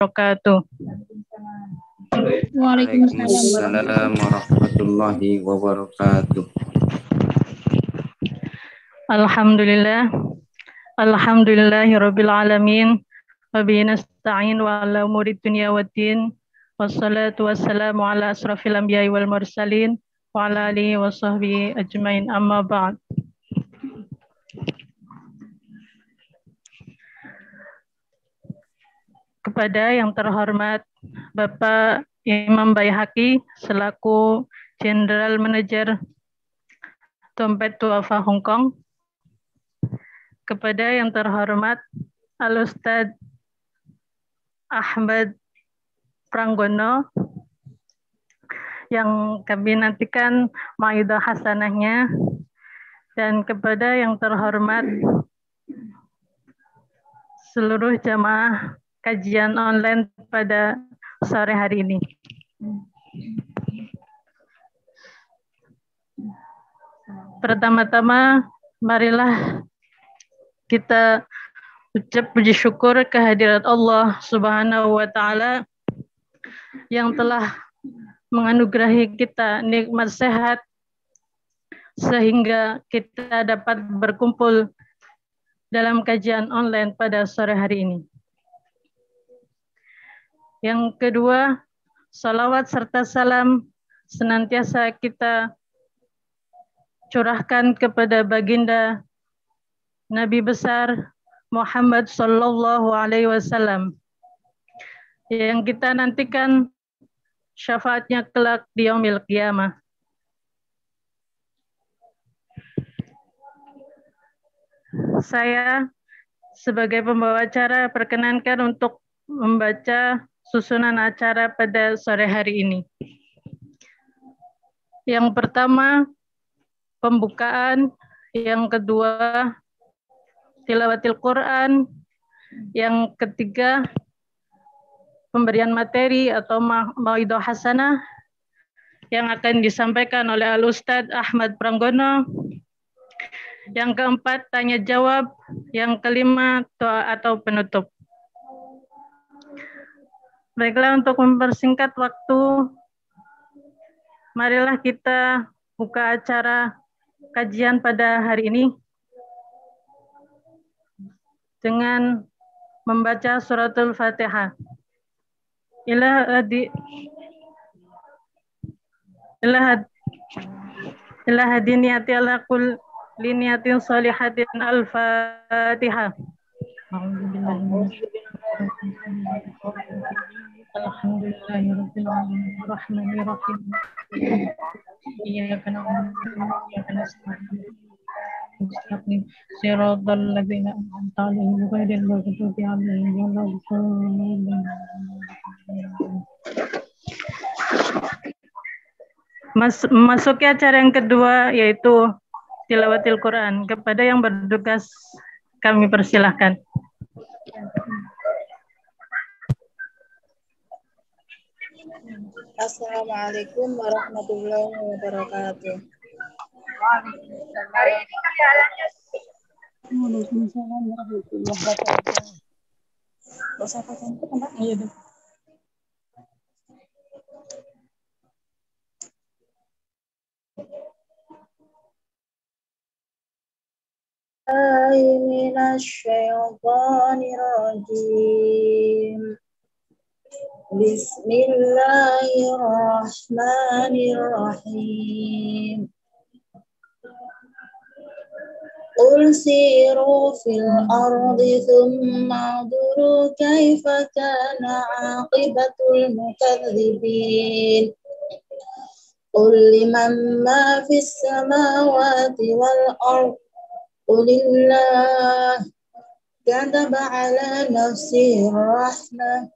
wabarakatuh. Waalaikumsalam warahmatullahi wabarakatuh. Alhamdulillah. Alhamdulillahirabbil alamin. Wa bihi nasta'in wa ala umuri dunya waddin. Wassalatu wassalamu ala asrafil anbiya'i wal mursalin wa ala alihi wa sahbihi ajmain, amma ba'd. Kepada yang terhormat Bapak Imam Baihaqi selaku General Manager Dompet Duafa Hong Kong, kepada yang terhormat Al-Ustadz Ahmad Pranggono yang kami nantikan maidah hasanahnya, dan kepada yang terhormat seluruh jamaah kajian online pada sore hari ini. Pertama-tama, marilah kita ucap puji syukur kehadirat Allah Subhanahu wa Ta'ala yang telah menganugerahi kita nikmat sehat sehingga kita dapat berkumpul dalam kajian online pada sore hari ini. Yang kedua, salawat serta salam senantiasa kita curahkan kepada baginda Nabi besar Muhammad Sallallahu Alaihi Wasallam yang kita nantikan syafaatnya kelak di yaumil qiyamah. Saya sebagai pembawa acara perkenankan untuk membaca susunan acara pada sore hari ini. Yang pertama, pembukaan. Yang kedua, tilawatil Quran. Yang ketiga, pemberian materi atau mauidhah hasanah yang akan disampaikan oleh Al-Ustadz Ahmad Pranggono. Yang keempat, tanya jawab. Yang kelima, doa atau penutup. Baiklah, untuk mempersingkat waktu, marilah kita buka acara kajian pada hari ini dengan membaca suratul Fatihah. Ila hadiniyati ala kul liniyatin salihatin al-Fatihah. Alhamdulillahirabbil alamin arrahmanir rahim. Iyyaka na'budu wa iyyaka nasta'in. Shiratal ladzina an'amta 'alaihim ghairil maghdubi 'alaihim waladdallin. Memasuki acara yang kedua, yaitu tilawatil Quran. Kepada yang bertugas kami persilahkan. Assalamualaikum warahmatullahi wabarakatuh. Waalaikumsalam warahmatullahi wabarakatuh. Minasyaitonirrajim. Bismillahirrahmanirrahim. Qul siru fil ardi thumma anzuru kaifa kana 'aqibatul mukadzibin. Qul liman ma fis samawati wal ardh qulillah kataba 'ala nafsihi rahmah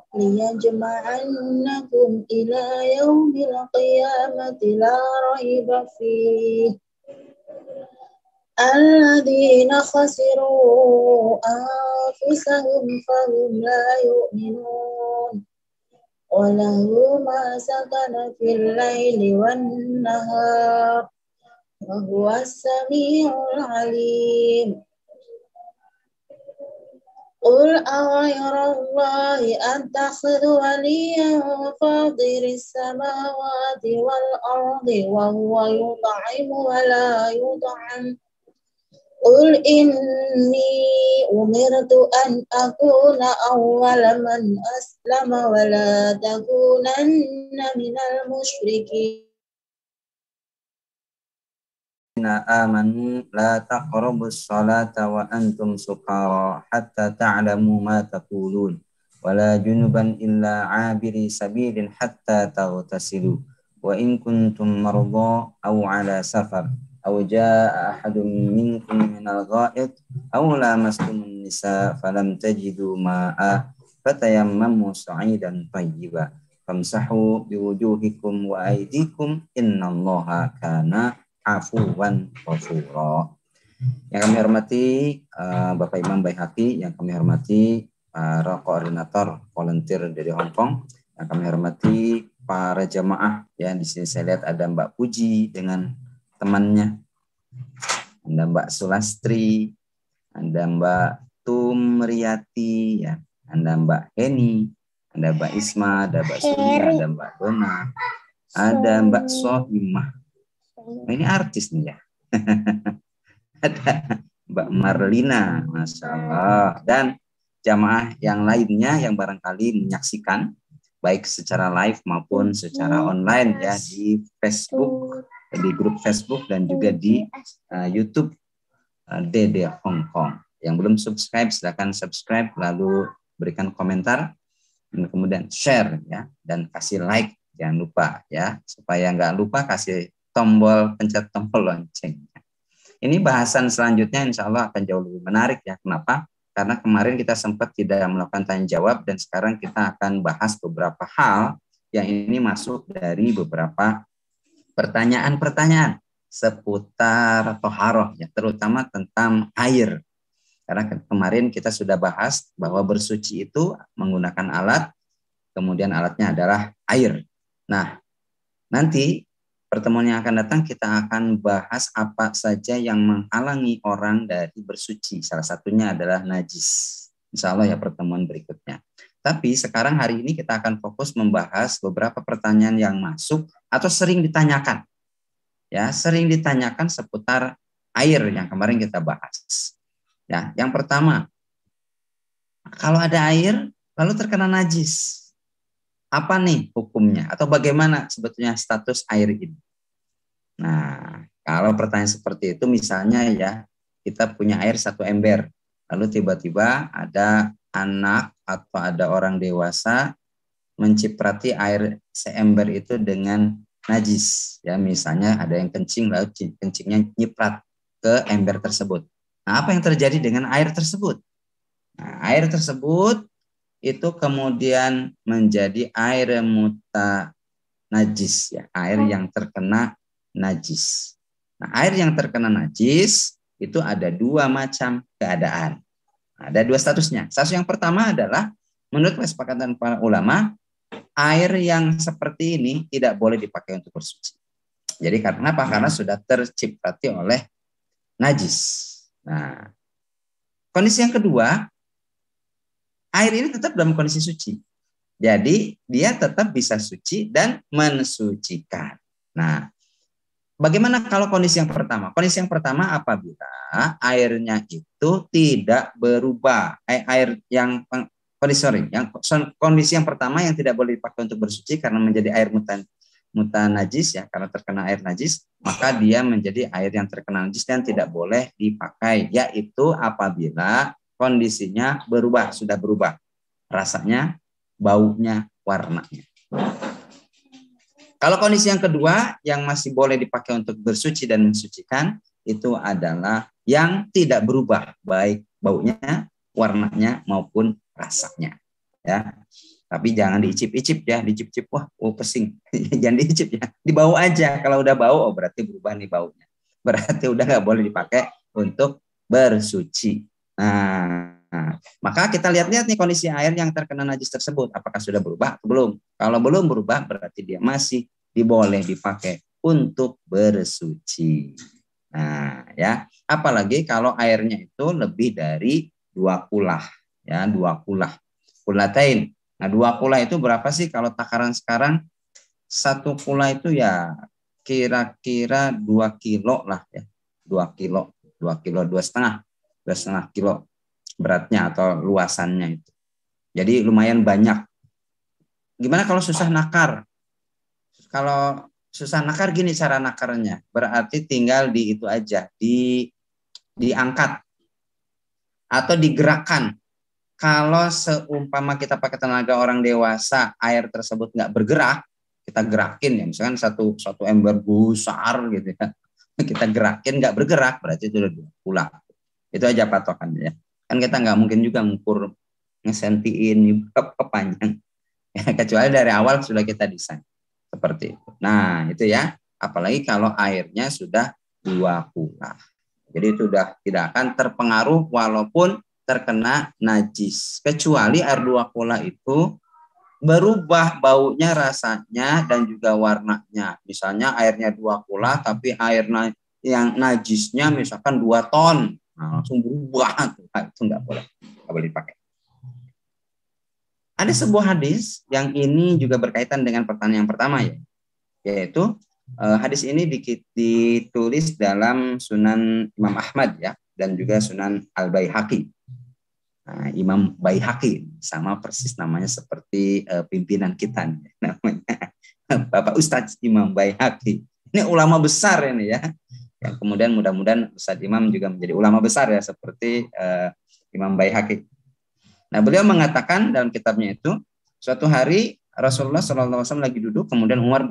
liyajma'annakum ila yaumil qiyamati la raiba fihi alladzina khasiru anfusahum fahum la yu'minun wa lahu ma sakana fil laili wan nahar wa huwas samiul alim. قل أغير الله أتخذ وليا فاطر السماوات والأرض وهو يطعم ولا يطعم قل إني أمرت أن أكون أول من أسلم ولا تكونن من المشركين آمنوا لا تقربوا الصلاة وأنتم سكارى حتى تعلموا ما تقولون ولا جنبا إلا عابري سبيل حتى تغتسلوا وإن كنتم مرضى أو على سفر أو جاء أحد منكم من الغائط أو لامستم النساء فلم تجدوا ماء فتيمموا صعيدا طيبا فامسحوا بوجوهكم وأيديكم إن الله كان afuwan ghafura. Yang kami hormati Bapak Imam Baihaqi, yang kami hormati para koordinator volunteer dari Hong Kong, yang kami hormati para jamaah. Ya, di sini saya lihat ada Mbak Puji dengan temannya, ada Mbak Sulastri, ada Mbak Tumriyati, ya, ada Mbak Heni, ada Mbak Isma, ada Mbak Surya, ada Mbak Dona, ada Mbak Sohimah. Nah, ini artis nih ya. Ada Mbak Marlina, Masya Allah. Dan jamaah yang lainnya yang barangkali menyaksikan baik secara live maupun secara online ya di Facebook, di grup Facebook dan juga di YouTube Dede Hong Kong. Yang belum subscribe silakan subscribe, lalu berikan komentar dan kemudian share ya, dan kasih like, jangan lupa ya, supaya nggak lupa kasih pencet tombol lonceng. Ini bahasan selanjutnya insya Allah akan jauh lebih menarik ya. Kenapa? Karena kemarin kita sempat tidak melakukan tanya jawab dan sekarang kita akan bahas beberapa hal yang ini masuk dari beberapa pertanyaan-pertanyaan seputar toharoh ya, terutama tentang air. Karena kemarin kita sudah bahas bahwa bersuci itu menggunakan alat, kemudian alatnya adalah air. Nah, nanti pertemuan yang akan datang kita akan bahas apa saja yang menghalangi orang dari bersuci. Salah satunya adalah najis. Insya Allah ya pertemuan berikutnya. Tapi sekarang hari ini kita akan fokus membahas beberapa pertanyaan yang masuk atau sering ditanyakan. Ya, sering ditanyakan seputar air yang kemarin kita bahas. Ya, yang pertama, kalau ada air lalu terkena najis, apa nih hukumnya atau bagaimana sebetulnya status air ini? Nah, kalau pertanyaan seperti itu misalnya ya, kita punya air 1 ember, lalu tiba-tiba ada anak atau ada orang dewasa menciprati air seember itu dengan najis. Ya, misalnya ada yang kencing lalu kencingnya nyiprat ke ember tersebut. Nah, apa yang terjadi dengan air tersebut? Nah, air tersebut itu kemudian menjadi air najis ya, air yang terkena najis. Nah, air yang terkena najis itu ada 2 macam keadaan. Ada 2 statusnya. Status yang pertama adalah menurut kesepakatan para ulama, air yang seperti ini tidak boleh dipakai untuk bersuci. Jadi karena apa? Karena sudah terciprati oleh najis. Nah, kondisi yang kedua, air ini tetap dalam kondisi suci. Jadi dia tetap bisa suci dan mensucikan. Nah, bagaimana kalau kondisi yang pertama? Kondisi yang pertama apabila airnya itu tidak berubah. Kondisi yang pertama yang tidak boleh dipakai untuk bersuci karena menjadi air mutan najis ya, karena terkena air najis, maka dia menjadi air yang terkena najis dan tidak boleh dipakai, yaitu apabila kondisinya berubah, sudah berubah rasanya, baunya, warnanya. Kalau kondisi yang kedua yang masih boleh dipakai untuk bersuci dan mensucikan itu adalah yang tidak berubah baik baunya, warnanya maupun rasanya. Ya, tapi jangan diicip-icip ya, dicip-cip wah pesing. Jangan diicip ya, dibau aja. Kalau udah bau oh berarti berubah nih baunya. Berarti udah nggak boleh dipakai untuk bersuci. Nah, maka kita lihat-lihat nih kondisi air yang terkena najis tersebut, apakah sudah berubah atau belum. Kalau belum berubah berarti dia masih boleh dipakai untuk bersuci. Nah, ya, apalagi kalau airnya itu lebih dari 2 kulah. ya 2 kulah. Kulatain. Nah 2 kulah itu berapa sih kalau takaran sekarang? 1 kulah itu ya kira-kira 2 kilo lah ya. 2 kilo, 2 kilo, 2,5 kilo beratnya atau luasannya itu. Jadi lumayan banyak. Gimana kalau susah nakar? Kalau susah nakar gini cara nakarnya. Berarti tinggal di itu aja, diangkat atau digerakkan. Kalau seumpama kita pakai tenaga orang dewasa, air tersebut nggak bergerak, kita gerakin ya. Misalkan satu ember besar gitu ya. Kita gerakin nggak bergerak, berarti itu udah 2 kulah. Itu aja patokannya ya. Kan kita nggak mungkin juga ngukur ngesentiin panjang. Ya, kecuali dari awal sudah kita desain. Seperti itu. Nah itu ya. Apalagi kalau airnya sudah 2 kulah. Jadi itu sudah tidak akan terpengaruh walaupun terkena najis. Kecuali air 2 kulah itu berubah baunya, rasanya, dan juga warnanya. Misalnya airnya 2 kulah tapi air yang najisnya misalkan 2 ton. Nah, langsung berubah. Nah, itu nggak boleh dipakai. Ada sebuah hadis yang ini juga berkaitan dengan pertanyaan yang pertama ya. Yaitu hadis ini ditulis dalam Sunan Imam Ahmad ya, dan juga Sunan Al-Baihaqi. Nah, Imam Baihaqi sama persis namanya seperti pimpinan kita nih, namanya Bapak Ustadz Imam Baihaqi. Ini ulama besar ini ya. Yang kemudian mudah-mudahan Ustadz Imam juga menjadi ulama besar ya seperti Imam Baihaqi. Nah, beliau mengatakan dalam kitabnya itu, suatu hari Rasulullah SAW lagi duduk, kemudian Umar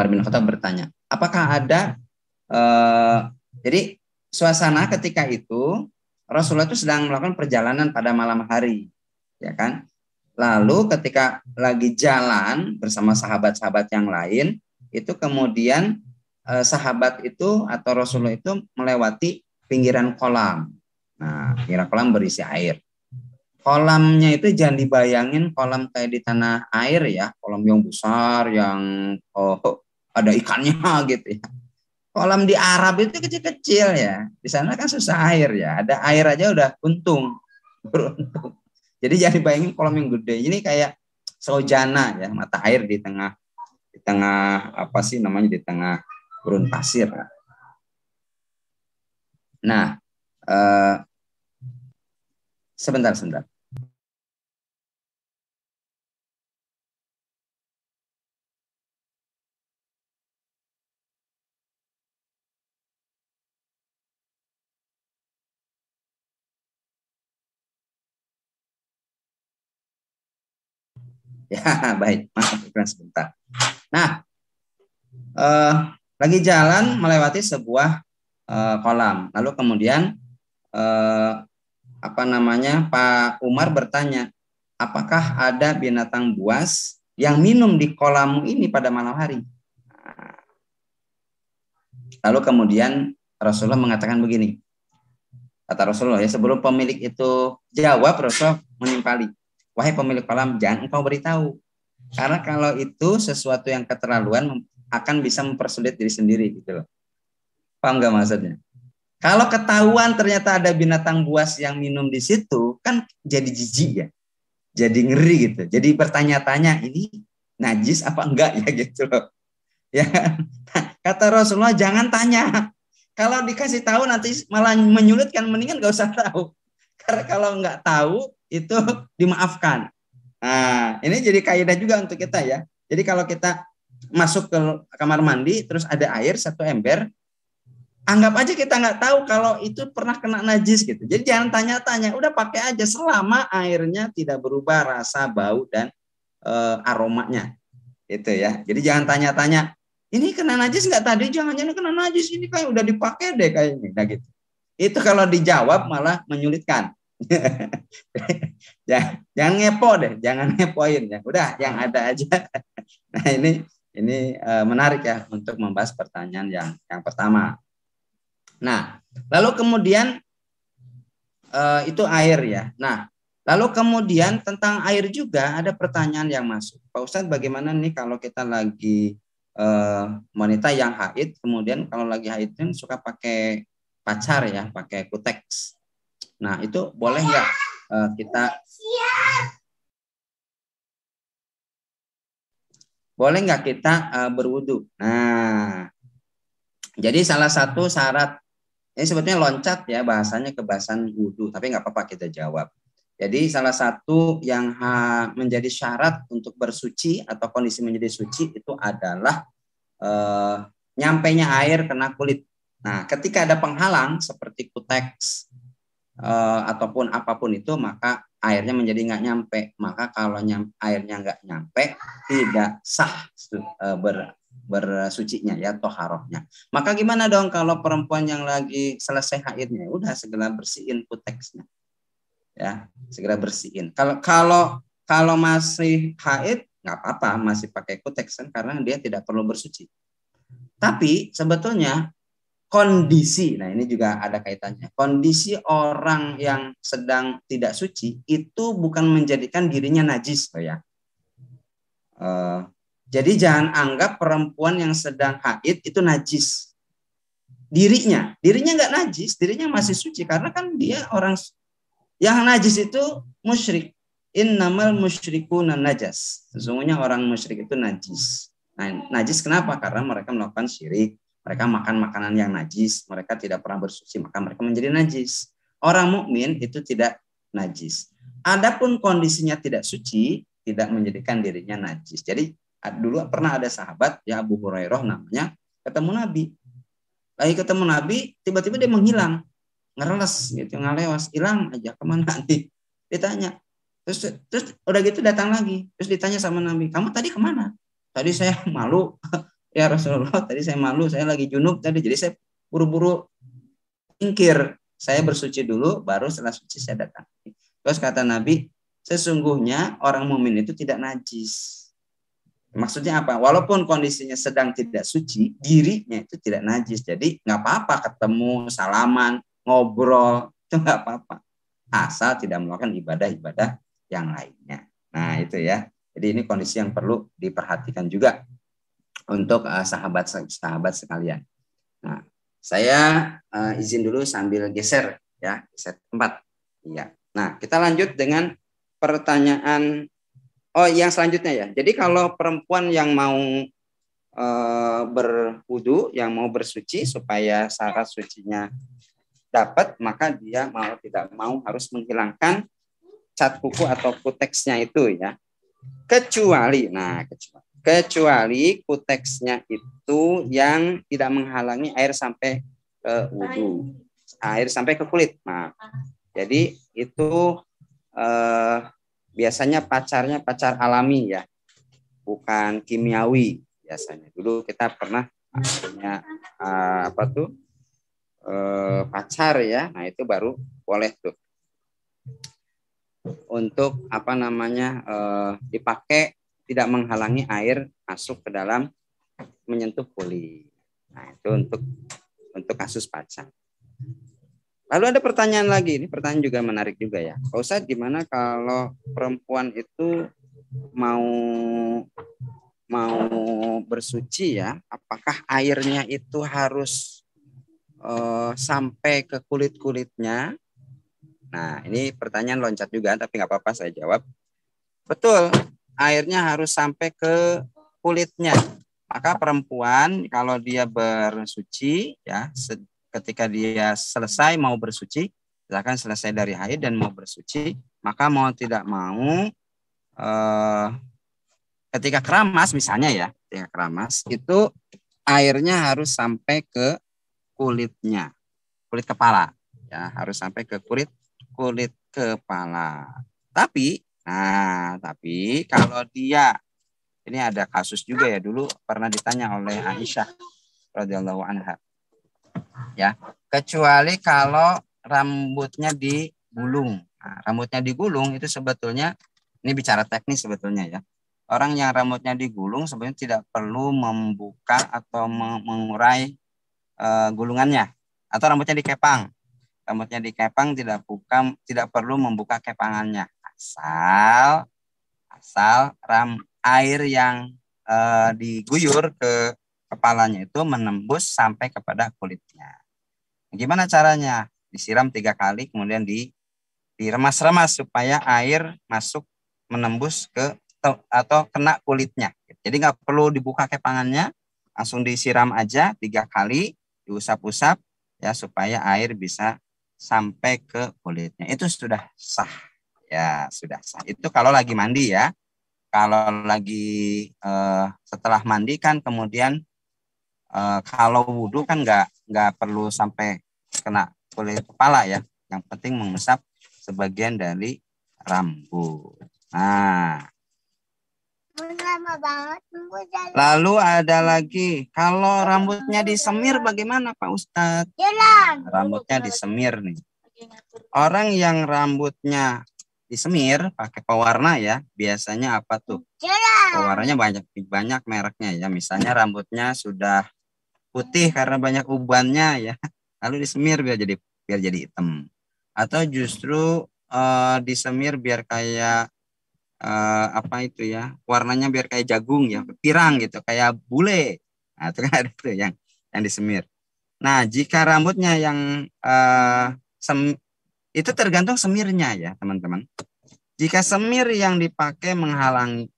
bin Khattab bertanya, apakah ada jadi suasana ketika itu Rasulullah itu sedang melakukan perjalanan pada malam hari, ya kan? Lalu ketika lagi jalan bersama sahabat-sahabat yang lain, itu kemudian sahabat itu atau Rasulullah itu melewati pinggiran kolam. Nah, pinggiran kolam berisi air. Kolamnya itu jangan dibayangin kolam kayak di tanah air ya, kolam yang besar yang ada ikannya gitu ya. Kolam di Arab itu kecil-kecil ya. Di sana kan susah air ya. Ada air aja udah beruntung. Jadi jangan bayangin kolam yang gede. Ini kayak saujana ya, mata air di tengah apa sih namanya, di tengah gurun pasir. Nah, sebentar. Ya, baik. Maaf, sebentar. Nah, lagi jalan melewati sebuah kolam. Lalu kemudian Pak Umar bertanya, apakah ada binatang buas yang minum di kolam ini pada malam hari? Lalu kemudian Rasulullah mengatakan begini. Kata Rasulullah ya, sebelum pemilik itu jawab, Rasulullah menimpali. Wahai pemilik kolam, jangan engkau beritahu. Karena kalau itu sesuatu yang keterlaluan akan bisa mempersulit diri sendiri gitu loh. Paham nggak maksudnya? Kalau ketahuan ternyata ada binatang buas yang minum di situ, kan jadi jijik ya. Jadi ngeri gitu. Jadi bertanya-tanya, ini najis apa enggak ya gitu loh. Ya. Kata Rasulullah, jangan tanya. Kalau dikasih tahu nanti malah menyulitkan, mendingan nggak usah tahu. Karena kalau nggak tahu itu dimaafkan. Nah, ini jadi kaidah juga untuk kita ya. Jadi kalau kita masuk ke kamar mandi terus ada air 1 ember, anggap aja kita nggak tahu kalau itu pernah kena najis gitu. Jadi jangan tanya-tanya, udah pakai aja selama airnya tidak berubah rasa, bau dan aromanya. Itu ya. Jadi jangan tanya-tanya, ini kena najis nggak tadi? Jangan-jangan kena najis, ini kayak udah dipakai deh kayaknya. Nah gitu. Itu kalau dijawab malah menyulitkan. Jangan ngepo deh, jangan ngepoin ya. Udah yang ada aja. Nah ini menarik ya untuk membahas pertanyaan yang pertama. Nah lalu kemudian itu air ya. Nah lalu kemudian tentang air juga ada pertanyaan yang masuk. Pak Ustadz, bagaimana nih kalau kita lagi wanita yang haid, kemudian kalau lagi haid kan suka pakai pacar ya, pakai kuteks. Nah itu boleh nggak kita boleh nggak kita berwudu? Nah, jadi salah satu syarat ini sebetulnya loncat ya bahasanya ke bahasan wudu, tapi nggak apa-apa kita jawab. Jadi salah satu yang menjadi syarat untuk bersuci atau kondisi menjadi suci itu adalah nyampainya air kena kulit. Nah, ketika ada penghalang seperti kuteks ataupun apapun itu, maka airnya menjadi nggak nyampe. Maka kalau airnya nggak nyampe, tidak sah bersucinya ya, toharohnya. Maka gimana dong kalau perempuan yang lagi selesai haidnya? Udah segera bersihin kuteksnya. Ya, segera bersihin. Kalau masih haid nggak apa-apa, masih pakai kuteks kan karena dia tidak perlu bersuci. Tapi sebetulnya kondisi, nah ini juga ada kaitannya. Kondisi orang yang sedang tidak suci itu bukan menjadikan dirinya najis, ya. Jadi jangan anggap perempuan yang sedang haid itu najis. Dirinya nggak najis, dirinya masih suci karena kan dia orang. Yang najis itu musyrik. Innamal musyrikuna najas. Sesungguhnya orang musyrik itu najis. Nah, najis kenapa? Karena mereka melakukan syirik. Mereka makan makanan yang najis. Mereka tidak pernah bersuci, maka mereka menjadi najis. Orang mukmin itu tidak najis. Adapun kondisinya tidak suci, tidak menjadikan dirinya najis. Jadi dulu pernah ada sahabat, ya Abu Hurairah namanya, ketemu Nabi. Lagi ketemu Nabi, tiba-tiba dia menghilang. Ngereles gitu, ngalewas, hilang aja kemana nanti ditanya, terus udah gitu datang lagi, terus ditanya sama Nabi, kamu tadi kemana? Tadi saya malu ya Rasulullah, tadi saya malu, saya lagi junub tadi, jadi saya buru-buru ingkir, saya bersuci dulu baru setelah suci saya datang. Terus kata Nabi, sesungguhnya orang mukmin itu tidak najis. Maksudnya apa? Walaupun kondisinya sedang tidak suci, dirinya itu tidak najis. Jadi nggak apa-apa ketemu, salaman, ngobrol, itu nggak apa-apa. Asal tidak melakukan ibadah-ibadah yang lainnya. Nah itu ya. Jadi ini kondisi yang perlu diperhatikan juga untuk sahabat-sahabat sekalian. Nah, saya izin dulu sambil geser ya, geser tempat. Iya. Nah, kita lanjut dengan pertanyaan yang selanjutnya ya. Jadi kalau perempuan yang mau berwudu, yang mau bersuci supaya syarat sucinya dapat, maka dia mau tidak mau harus menghilangkan cat kuku atau kuteksnya itu ya. Kecuali kuteksnya itu yang tidak menghalangi air sampai ke wudu, air sampai ke kulit. Nah, jadi itu biasanya pacar alami ya, bukan kimiawi biasanya. Dulu kita pernah punya pacar ya, nah itu baru boleh tuh untuk dipakai tidak menghalangi air masuk ke dalam menyentuh kulit. Nah itu untuk kasus pacar. Lalu ada pertanyaan lagi, ini pertanyaan juga menarik juga ya. Pak Ustadz, gimana kalau perempuan itu mau bersuci ya, apakah airnya itu harus sampai ke kulit-kulitnya? Nah, ini pertanyaan loncat juga, tapi nggak apa-apa saya jawab. Betul, airnya harus sampai ke kulitnya. Maka perempuan kalau dia bersuci, ya, ketika dia selesai mau bersuci, misalkan selesai dari haid dan mau bersuci, maka mau tidak mau, ketika keramas misalnya ya, ketika keramas itu airnya harus sampai ke kulitnya, kulit kepala ya, harus sampai ke kulit kepala. Tapi kalau dia, ini ada kasus juga ya, dulu pernah ditanya oleh Aisyah radhiyallahu anha ya, kecuali kalau rambutnya digulung. Nah, rambutnya digulung itu sebetulnya, ini bicara teknis sebetulnya ya, orang yang rambutnya digulung sebenarnya tidak perlu membuka atau mengurai gulungannya, atau rambutnya dikepang. Rambutnya dikepang tidak perlu membuka kepangannya, asal air yang diguyur ke kepalanya itu menembus sampai kepada kulitnya. Gimana caranya? Disiram 3 kali kemudian diremas-remas supaya air masuk menembus ke atau kena kulitnya. Jadi nggak perlu dibuka kepangannya, langsung disiram aja 3 kali, diusap-usap ya supaya air bisa sampai ke kulitnya. Itu sudah sah. Ya, sudah sah. Itu kalau lagi mandi ya. Kalau lagi setelah mandi kan kemudian kalau wudhu kan nggak perlu sampai kena kulit kepala ya. Yang penting mengusap sebagian dari rambut. Nah, Lama banget nunggu jalan. lalu ada lagi, kalau rambutnya disemir bagaimana Pak Ustadz? Jalan. Rambutnya disemir nih. Orang yang rambutnya disemir pakai pewarna ya, biasanya apa tuh? Jalan. Pewarnanya banyak mereknya ya. Misalnya rambutnya sudah putih karena banyak ubannya ya, lalu disemir biar jadi hitam. Atau justru disemir biar kayak apa itu ya, warnanya biar kayak jagung ya, pirang gitu, kayak bule. Nah, itu kan ada tuh yang disemir. Nah, jika rambutnya yang itu tergantung semirnya ya, teman-teman. Jika semir yang dipakai menghalangi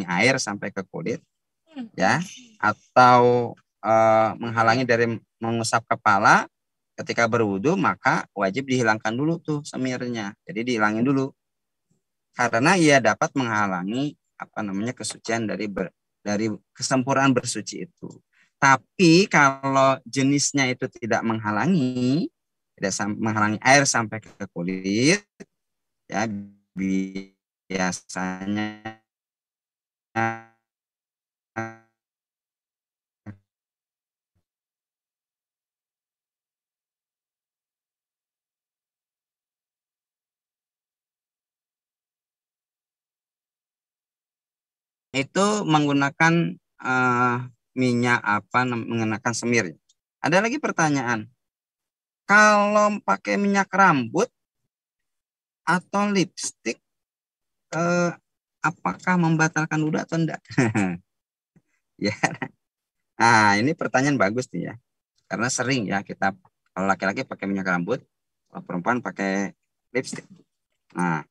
air sampai ke kulit ya, atau menghalangi dari mengusap kepala ketika berwudu, maka wajib dihilangkan dulu tuh semirnya. Jadi dihilangin dulu. Karena ia dapat menghalangi kesucian dari kesempurnaan bersuci itu. Tapi kalau jenisnya itu tidak menghalangi air sampai ke kulit, ya biasanya itu menggunakan minyak menggunakan semir. Ada lagi pertanyaan, kalau pakai minyak rambut atau lipstik, apakah membatalkan wudu atau enggak? Ya, nah ini pertanyaan bagus nih ya, karena sering ya kita kalau laki-laki pakai minyak rambut, kalau perempuan pakai lipstik. Nah,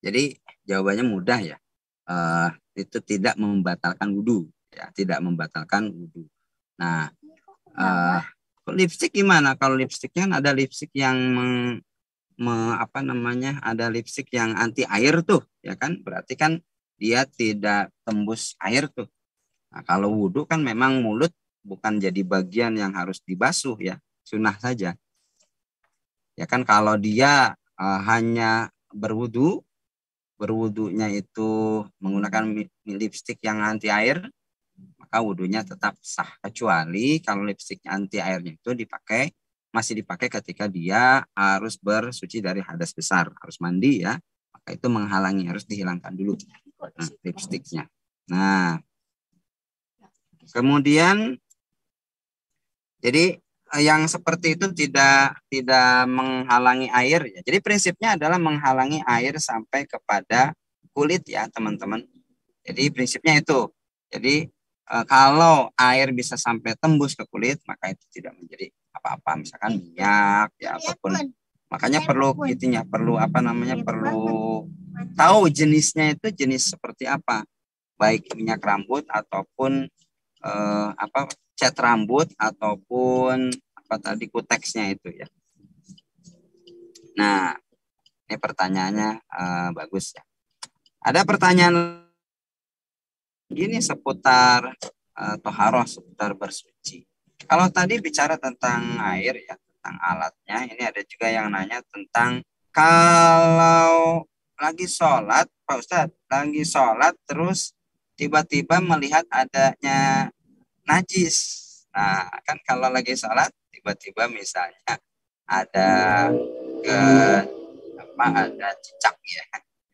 jadi jawabannya mudah ya. Itu tidak membatalkan wudu ya, tidak membatalkan wudu. Nah, lipstik gimana? Kalau lipstiknya ada lipstik yang ada lipstik yang anti air tuh ya kan, berarti kan dia tidak tembus air tuh. Nah, kalau wudu kan memang mulut bukan jadi bagian yang harus dibasuh ya, sunnah saja ya kan. Kalau dia hanya berwudunya itu menggunakan lipstik yang anti air, maka wudunya tetap sah, kecuali kalau lipstik anti airnya itu masih dipakai ketika dia harus bersuci dari hadas besar, harus mandi ya, maka itu menghalangi, harus dihilangkan dulu lipstiknya. Nah, kemudian jadi yang seperti itu tidak menghalangi air ya. Jadi prinsipnya adalah menghalangi air sampai kepada kulit ya, teman-teman. Jadi prinsipnya itu. Jadi kalau air bisa sampai tembus ke kulit, maka itu tidak menjadi apa-apa, misalkan minyak ya ataupun, makanya perlu perlu tahu jenisnya itu jenis seperti apa, baik minyak rambut ataupun cat rambut ataupun kuteksnya itu ya. Nah, ini pertanyaannya bagus ya. Ada pertanyaan gini seputar toharoh, seputar bersuci. Kalau tadi bicara tentang air ya, tentang alatnya, ini ada juga yang nanya tentang kalau lagi sholat, Pak Ustadz, lagi sholat terus tiba-tiba melihat adanya najis. Nah, kan kalau lagi sholat tiba-tiba misalnya ada ada cicak ya,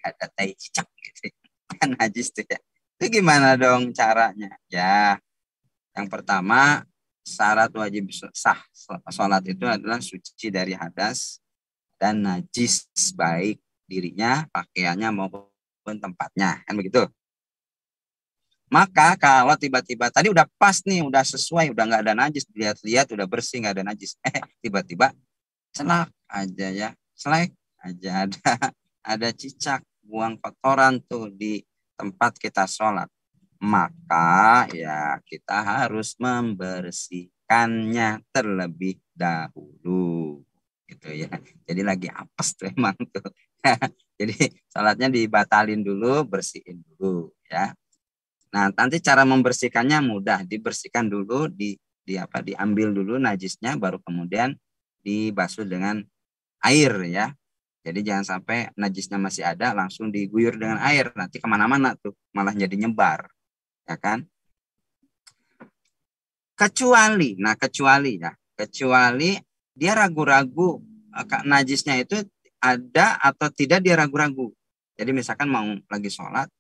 ada tai cicak gitu, kan najis tuh ya. Itu gimana dong caranya? Ya, yang pertama syarat wajib sah sholat itu adalah suci dari hadas dan najis, baik dirinya, pakaiannya maupun tempatnya, kan begitu. Maka kalau tiba-tiba tadi udah pas nih, udah sesuai, udah nggak ada najis, lihat-lihat udah bersih, nggak ada najis, tiba-tiba celak aja ya, selek aja ada cicak, buang kotoran tuh di tempat kita sholat, maka ya kita harus membersihkannya terlebih dahulu gitu ya. Jadi lagi apes tuh emang tuh. Jadi sholatnya dibatalin dulu, bersihin dulu ya. Nah, nanti cara membersihkannya mudah, dibersihkan dulu, diambil dulu najisnya, baru kemudian dibasuh dengan air ya. Jadi jangan sampai najisnya masih ada langsung diguyur dengan air, nanti kemana-mana tuh malah jadi nyebar, ya kan? Kecuali dia ragu-ragu najisnya itu ada atau tidak, dia ragu-ragu. Jadi misalkan mau lagi sholat,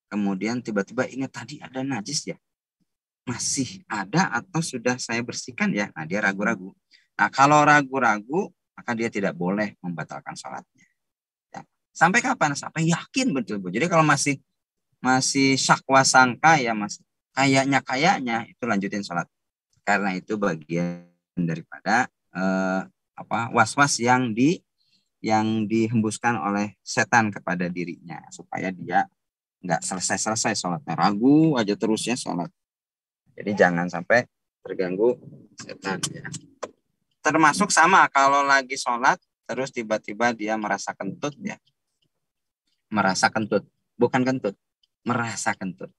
kemudian tiba-tiba ingat tadi ada najis ya, masih ada atau sudah saya bersihkan ya, nah dia ragu-ragu. Nah kalau ragu-ragu maka dia tidak boleh membatalkan sholatnya. Ya. Sampai kapan? Sampai yakin betul-betul. Jadi kalau masih syakwa sangka ya, masih kayaknya itu lanjutin sholat. Karena itu bagian daripada was-was yang dihembuskan oleh setan kepada dirinya supaya dia nggak selesai sholatnya, ragu aja terusnya sholat. Jadi jangan sampai terganggu setan ya. Termasuk sama kalau lagi sholat terus tiba-tiba dia merasa kentut ya, merasa kentut, bukan kentut, merasa kentut.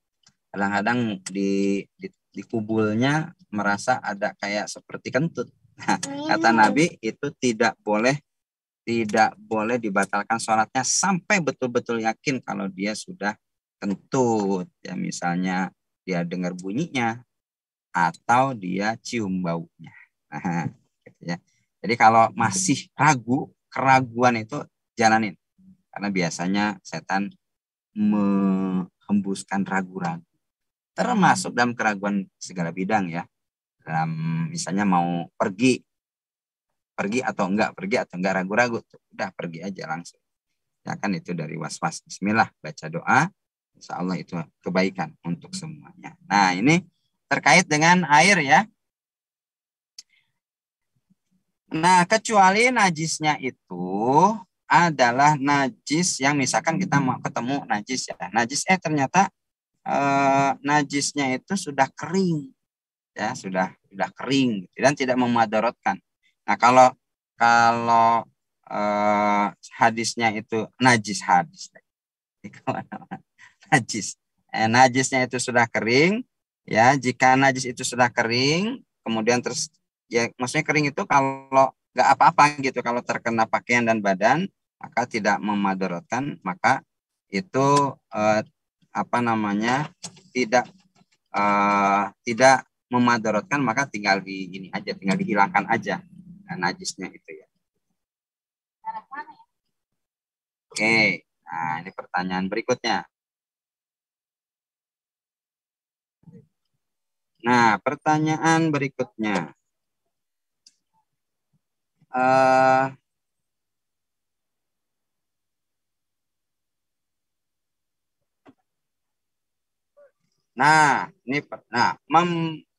Kadang-kadang di kubulnya merasa ada kayak seperti kentut. Nah, kata Nabi itu tidak boleh dibatalkan sholatnya sampai betul-betul yakin kalau dia sudah kentut ya, misalnya dia dengar bunyinya atau dia cium baunya. Nah, gitu ya. Jadi kalau masih ragu, keraguan itu jalanin, karena biasanya setan menghembuskan ragu-ragu, termasuk dalam keraguan segala bidang ya. Dalam misalnya mau pergi atau enggak ragu-ragu, udah pergi aja langsung. Ya kan itu dari was-was. Bismillah, baca doa, insya Allah itu kebaikan untuk semuanya. Nah ini terkait dengan air ya. Nah kecuali najisnya itu adalah najis yang misalkan kita mau ketemu najis ya. Najis ternyata najisnya itu sudah kering ya, sudah kering dan tidak memudaratkan. Nah kalau hadisnya itu najis najisnya itu sudah kering ya. Jika najis itu sudah kering kemudian terus ya, maksudnya kering itu kalau nggak apa-apa gitu, kalau terkena pakaian dan badan maka tidak memudaratkan, maka itu tidak memudaratkan, maka tinggal dihilangkan aja najisnya itu ya. Oke, nah ini pertanyaan berikutnya. Nah, pertanyaan berikutnya.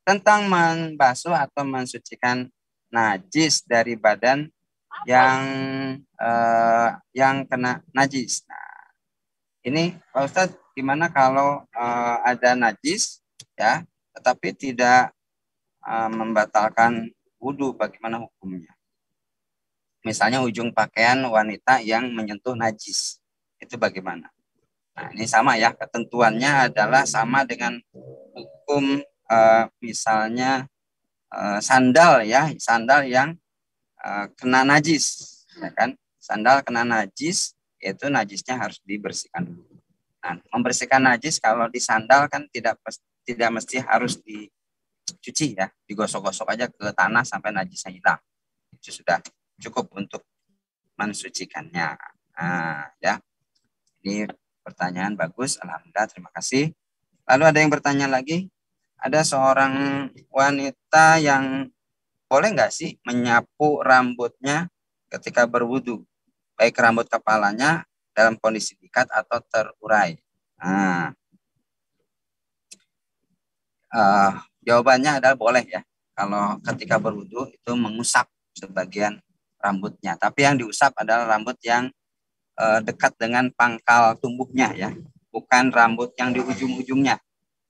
Tentang membasuh atau mensucikan najis dari badan yang kena najis. Nah, ini Pak Ustadz, gimana kalau ada najis ya, tetapi tidak membatalkan wudhu, bagaimana hukumnya? Misalnya ujung pakaian wanita yang menyentuh najis, itu bagaimana? Nah, ini sama ya, ketentuannya adalah sama dengan hukum misalnya sandal yang kena najis, ya kan? Sandal kena najis, yaitu najisnya harus dibersihkan dulu. Nah, membersihkan najis kalau di sandal kan tidak mesti harus dicuci ya, digosok-gosok aja ke tanah sampai najisnya hilang. Itu sudah cukup untuk mensucikannya. Nah, ya. Ini pertanyaan bagus, alhamdulillah, terima kasih. Lalu ada yang bertanya lagi, ada seorang wanita yang boleh nggak sih menyapu rambutnya ketika berwudu, baik rambut kepalanya dalam kondisi ikat atau terurai? Nah, jawabannya adalah boleh ya. Kalau ketika berwudu itu mengusap sebagian rambutnya. Tapi yang diusap adalah rambut yang dekat dengan pangkal tubuhnya ya, bukan rambut yang di ujung-ujungnya.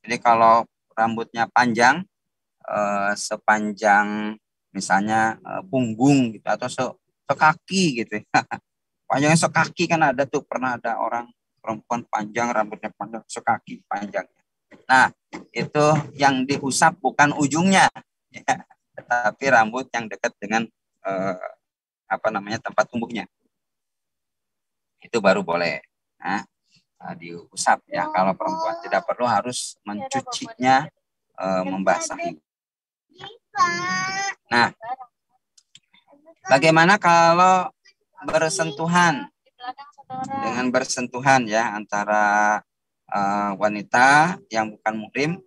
Jadi kalau rambutnya panjang sepanjang misalnya punggung gitu atau sekaki gitu ya. Panjangnya sekaki kan ada tuh, pernah ada orang perempuan panjang rambutnya panjang sekaki panjangnya. Nah, itu yang diusap bukan ujungnya ya, tetapi rambut yang dekat dengan tempat tumbuhnya. Itu baru boleh. Nah, diusap ya. Kalau perempuan tidak perlu harus mencucinya, membasahi. Nah, bagaimana kalau bersentuhan ya antara wanita yang bukan muhrim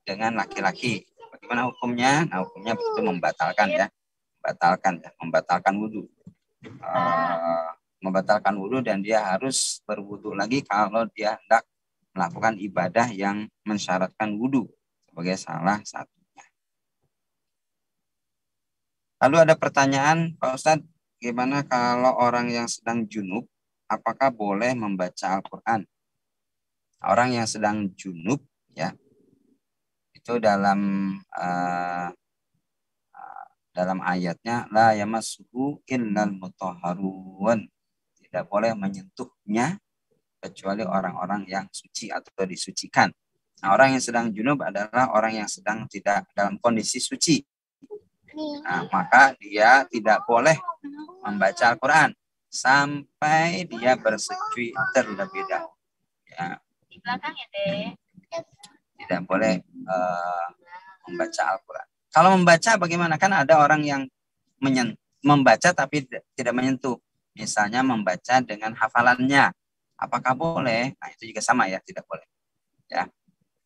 dengan laki-laki? Bagaimana hukumnya? Nah, hukumnya itu membatalkan wudhu. Membatalkan wudhu dan dia harus berwudhu lagi kalau dia hendak melakukan ibadah yang mensyaratkan wudhu sebagai salah satunya. Lalu ada pertanyaan, Pak Ustadz, gimana kalau orang yang sedang junub, apakah boleh membaca Al-Quran? Orang yang sedang junub, ya, itu dalam ayatnya, la yamassuhu illal mutahharun, tidak boleh menyentuhnya kecuali orang-orang yang suci atau disucikan. Nah, orang yang sedang junub adalah orang yang sedang tidak dalam kondisi suci. Nah, maka dia tidak boleh membaca Al-Quran sampai dia bersuci terlebih dahulu. Ya. Di belakang ya, Dek. Tidak boleh membaca Al-Quran. Kalau membaca bagaimana? Kan ada orang yang membaca tapi tidak menyentuh. Misalnya membaca dengan hafalannya. Apakah boleh? Nah, itu juga sama ya, tidak boleh. Ya,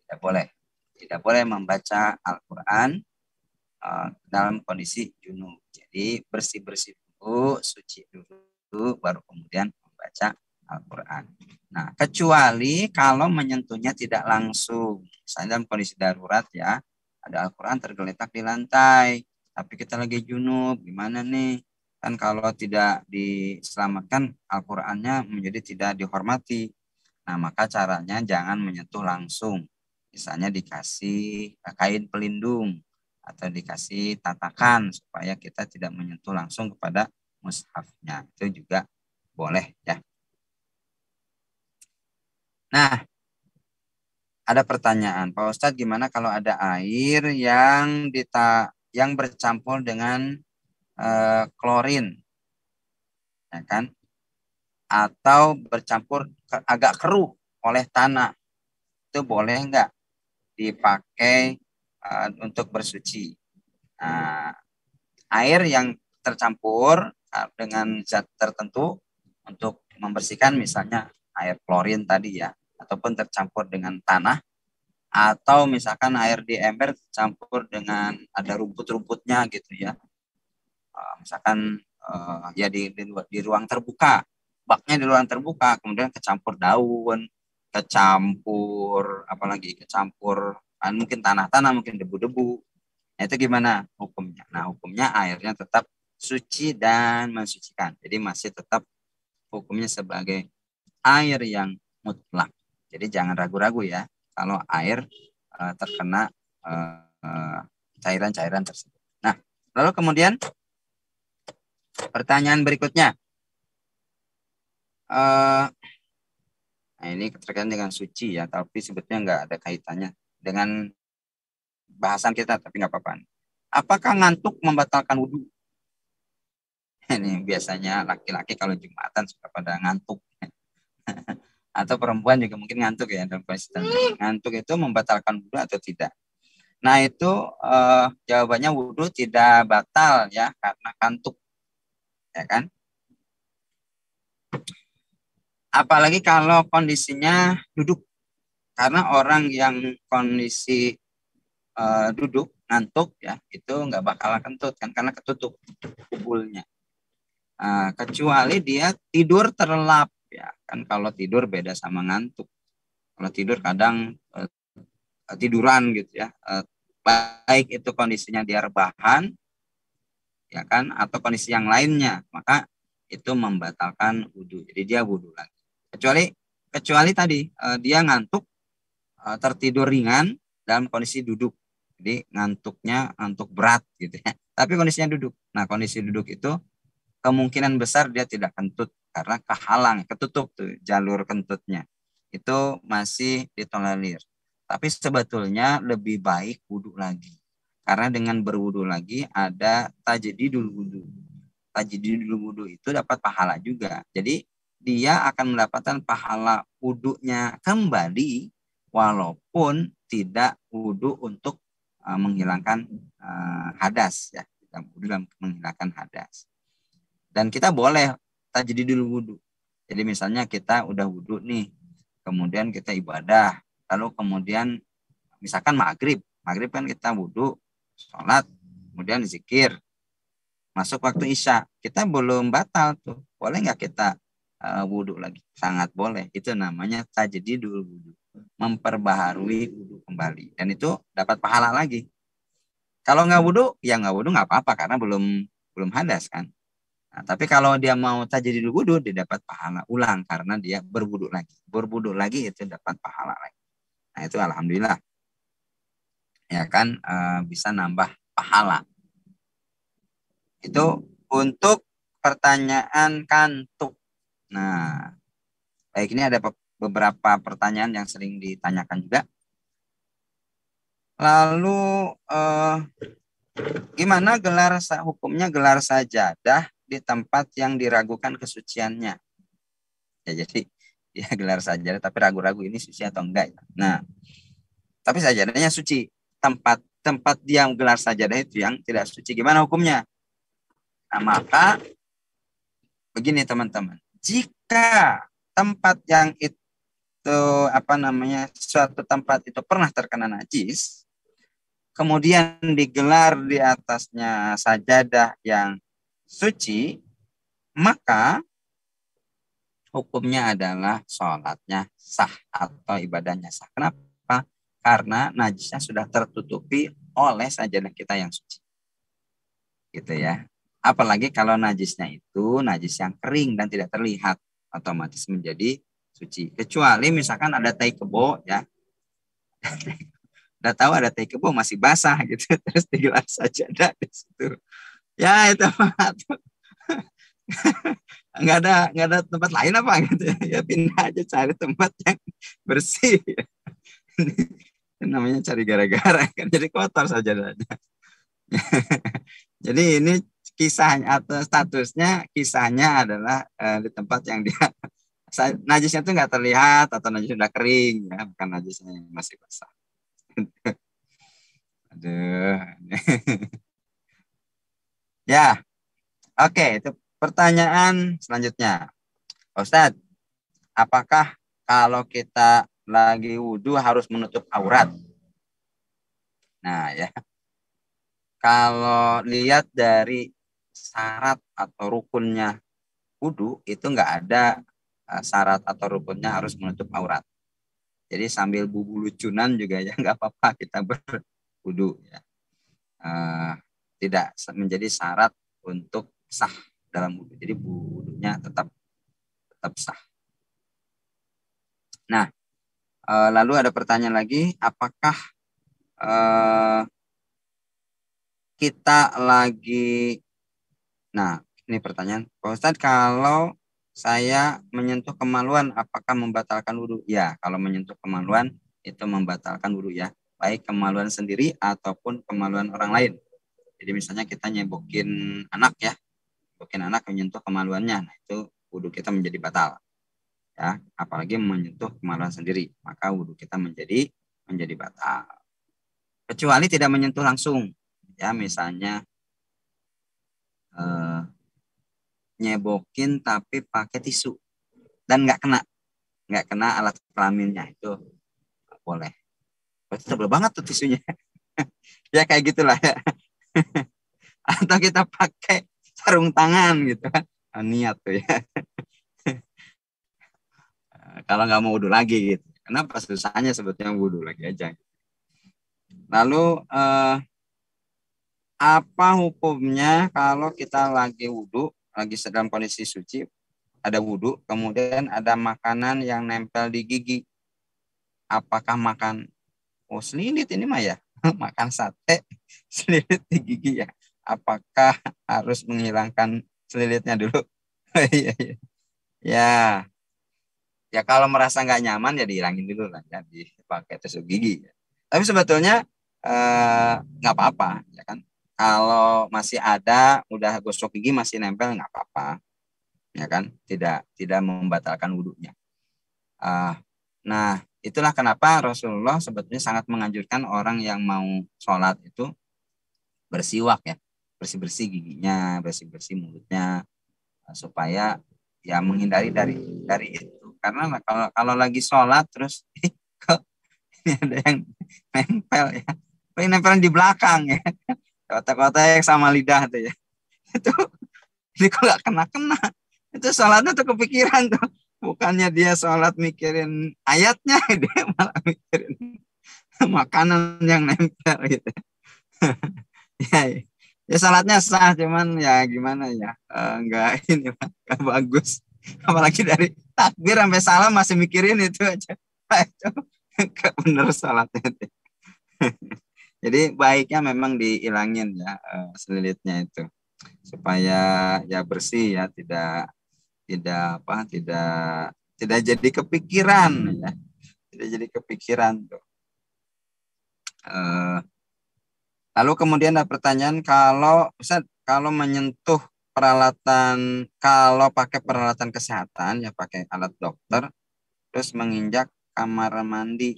tidak boleh. Tidak boleh membaca Al-Quran dalam kondisi junub. Jadi bersih-bersih dulu, suci dulu, baru kemudian membaca Al-Quran. Nah, kecuali kalau menyentuhnya tidak langsung. Misalnya dalam kondisi darurat ya, ada Al-Quran tergeletak di lantai, tapi kita lagi junub, gimana nih? Kan kalau tidak diselamatkan, Al-Qurannya menjadi tidak dihormati. Nah, maka caranya jangan menyentuh langsung. Misalnya dikasih kain pelindung, atau dikasih tatakan supaya kita tidak menyentuh langsung kepada mushafnya. Itu juga boleh ya. Nah, ada pertanyaan, Pak Ustadz, gimana kalau ada air yang bercampur dengan klorin, ya kan? Atau bercampur agak keruh oleh tanah, itu boleh nggak dipakai untuk bersuci? Nah, air yang tercampur dengan zat tertentu untuk membersihkan, misalnya air klorin tadi ya, ataupun tercampur dengan tanah, atau misalkan air di ember tercampur dengan ada rumput-rumputnya gitu ya, misalkan ya di ruang terbuka, baknya di ruang terbuka, kemudian kecampur daun, kecampur mungkin tanah-tanah, mungkin debu-debu. Nah, itu gimana hukumnya? Nah, hukumnya airnya tetap suci dan mensucikan. Jadi masih tetap hukumnya sebagai air yang mutlak. Jadi jangan ragu-ragu ya kalau air terkena cairan-cairan tersebut. Nah, lalu kemudian pertanyaan berikutnya. Nah, ini terkait dengan suci ya, tapi sebetulnya nggak ada kaitannya dengan bahasan kita, tapi nggak apa-apa. Apakah ngantuk membatalkan wudhu? Ini biasanya laki-laki kalau Jumatan suka pada ngantuk. Atau perempuan juga mungkin ngantuk ya, dalam kondisi ngantuk itu membatalkan wudhu atau tidak? Nah, itu jawabannya wudhu tidak batal ya karena kantuk, ya kan? Apalagi kalau kondisinya duduk, karena orang yang kondisi duduk ngantuk ya itu nggak bakalan kentut kan, karena ketutup kubulnya. Kecuali dia tidur terlelap ya kan, kalau tidur beda sama ngantuk. Kalau tidur kadang tiduran gitu ya, baik itu kondisinya dia rebahan ya kan, atau kondisi yang lainnya, maka itu membatalkan wudhu. Jadi dia wudhu lagi. Kecuali tadi dia ngantuk, tertidur ringan dalam kondisi duduk. Jadi ngantuk berat gitu ya. Tapi kondisinya duduk. Nah, kondisi duduk itu kemungkinan besar dia tidak kentut karena ketutup tuh jalur kentutnya. Itu masih ditolerir. Tapi sebetulnya lebih baik wudhu lagi. Karena dengan berwudhu lagi ada tajdidul wudhu. Tajdidul wudhu itu dapat pahala juga. Jadi dia akan mendapatkan pahala wudhunya kembali walaupun tidak wudhu untuk menghilangkan hadas ya. Tidak wudhu dalam menghilangkan hadas. Dan kita boleh tajdidul wudhu. Jadi misalnya kita udah wudhu nih, kemudian kita ibadah, lalu kemudian misalkan maghrib kan kita wudhu, sholat, kemudian zikir, masuk waktu isya, kita belum batal tuh, boleh nggak kita wudhu lagi? Sangat boleh. Itu namanya tajdidul wudhu, memperbaharui wudhu kembali, dan itu dapat pahala lagi. Kalau nggak wudhu, ya nggak wudhu nggak apa-apa karena belum hadas kan. Nah, tapi kalau dia mau tajdidul wudhu, dia dapat pahala ulang karena dia berwudhu lagi. Berwudhu lagi itu dapat pahala lagi. Nah itu alhamdulillah. Ya kan, bisa nambah pahala. Itu untuk pertanyaan kantuk. Nah, baik, ini ada beberapa pertanyaan yang sering ditanyakan juga. Lalu gimana hukumnya gelar sajadah di tempat yang diragukan kesuciannya? Ya, jadi ya gelar sajadah tapi ragu-ragu ini suci atau enggak. Nah, tapi sajadahnya suci. Tempat dia gelar sajadah itu yang tidak suci, gimana hukumnya? Nah, maka begini teman-teman, jika tempat yang itu suatu tempat itu pernah terkena najis, kemudian digelar di atasnya sajadah yang suci, maka hukumnya adalah sholatnya sah atau ibadahnya sah. Kenapa? Karena najisnya sudah tertutupi oleh sajadah kita yang suci. Gitu ya. Apalagi kalau najisnya itu najis yang kering dan tidak terlihat, otomatis menjadi suci. Kecuali misalkan ada tai kebo ya. Udah tahu ada tai kebo masih basah gitu, terus digelar sajadah di situ. Ya itu nggak ada tempat lain apa gitu ya, pindah aja cari tempat yang bersih. Namanya cari gara-gara kan, jadi kotor saja. Jadi ini kisahnya atau kisahnya adalah di tempat yang dia najisnya itu nggak terlihat atau najis sudah kering ya, bukan najisnya yang masih basah. Aduh. Ya, oke, itu pertanyaan selanjutnya. Ustadz, apakah kalau kita lagi wudhu harus menutup aurat? Nah ya, kalau lihat dari syarat atau rukunnya wudhu itu nggak ada syarat atau rukunnya harus menutup aurat. Jadi sambil bubu lucunan juga ya nggak apa-apa kita berwudhu ya. Tidak menjadi syarat untuk sah dalam wudhu. Jadi wudhunya tetap sah. Nah, lalu ada pertanyaan lagi, apakah kita lagi, nah ini pertanyaan, Pak Ustadz, kalau saya menyentuh kemaluan apakah membatalkan wudhu? Ya, kalau menyentuh kemaluan itu membatalkan wudhu ya, baik kemaluan sendiri ataupun kemaluan orang lain. Jadi misalnya kita nyebokin anak ya, menyentuh kemaluannya, nah itu wudhu kita menjadi batal. Ya, apalagi menyentuh kemaluan sendiri, maka wudhu kita menjadi batal. Kecuali tidak menyentuh langsung, ya misalnya nyebokin tapi pakai tisu dan nggak kena alat kelaminnya, itu boleh. Berarti tebel banget tuh tisunya. Ya kayak gitulah ya. Atau kita pakai sarung tangan gitu kan, niat tuh ya. Kalau nggak mau wudhu lagi gitu. Kenapa susahnya sebetulnya wudhu lagi aja. Lalu apa hukumnya kalau kita lagi wudhu, lagi dalam kondisi suci, ada wudhu, kemudian ada makanan yang nempel di gigi. Apakah makan, oh selilit ini mah ya, makan sate, selilit di gigi ya. Apakah harus menghilangkan selilitnya dulu? Iya, iya. Ya, ya kalau merasa nggak nyaman ya dihilangin dulu lah ya, dipakai tusuk gigi. Tapi sebetulnya nggak apa-apa, ya kan? Kalau masih ada, udah gosok gigi masih nempel nggak apa-apa, ya kan? Tidak membatalkan wudhunya. Nah, itulah kenapa Rasulullah sebetulnya sangat menganjurkan orang yang mau sholat itu bersiwak ya, bersih-bersih giginya, bersih-bersih mulutnya, supaya ya menghindari dari itu. Karena kalau lagi sholat terus kok ini ada yang nempel ya, paling nempel di belakang ya, kotak-kotak sama lidah tuh ya, itu ini kok nggak kena itu sholatnya tuh kepikiran tuh, bukannya dia sholat mikirin ayatnya, dia malah mikirin makanan yang nempel gitu. Ya, ya sholatnya sah, cuman ya gimana ya, enggak ini enggak bagus, apalagi dari takbir sampai salam masih mikirin itu aja. Itu enggak bener sholatnya itu. Jadi baiknya memang dihilangin ya, selilitnya itu, supaya ya bersih ya, tidak apa, tidak jadi kepikiran ya, tidak jadi kepikiran tuh. Lalu kemudian ada pertanyaan, kalau Ustaz, kalau menyentuh peralatan, kalau pakai peralatan kesehatan ya pakai alat dokter, terus menginjak kamar mandi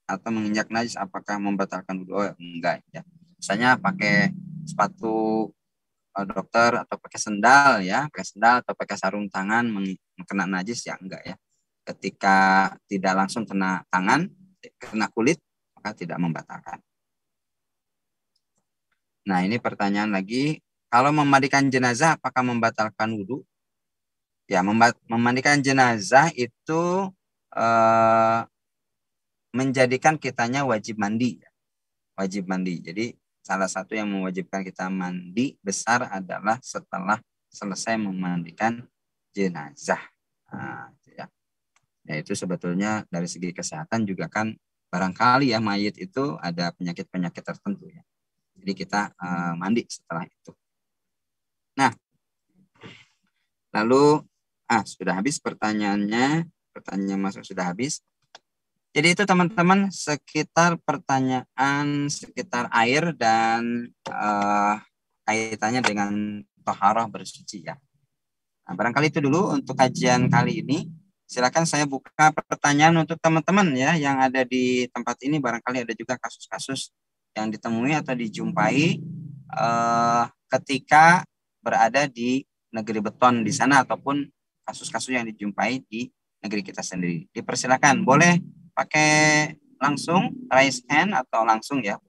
atau menginjak najis, apakah membatalkan wudhu? Oh, enggak ya. Misalnya pakai sepatu dokter atau pakai sendal ya, pakai sendal atau pakai sarung tangan kena najis ya enggak ya. Ketika tidak langsung kena tangan, kena kulit, maka tidak membatalkan. Nah, ini pertanyaan lagi, kalau memandikan jenazah apakah membatalkan wudhu? Ya, memandikan jenazah itu menjadikan kitanya wajib mandi. Wajib mandi. Jadi salah satu yang mewajibkan kita mandi besar adalah setelah selesai memandikan jenazah. Nah, ya. Ya, itu sebetulnya dari segi kesehatan juga kan barangkali ya mayit itu ada penyakit-penyakit tertentu ya. Jadi kita mandi setelah itu. Nah, lalu sudah habis pertanyaannya, pertanyaan masuk sudah habis. Jadi itu teman-teman sekitar pertanyaan sekitar air dan kaitannya dengan toharoh bersuci ya. Nah, barangkali itu dulu untuk kajian kali ini. Silakan saya buka pertanyaan untuk teman-teman ya yang ada di tempat ini. Barangkali ada juga kasus-kasus yang ditemui atau dijumpai ketika berada di negeri beton di sana, ataupun kasus-kasus yang dijumpai di negeri kita sendiri. Dipersilakan, boleh pakai langsung raise hand atau langsung ya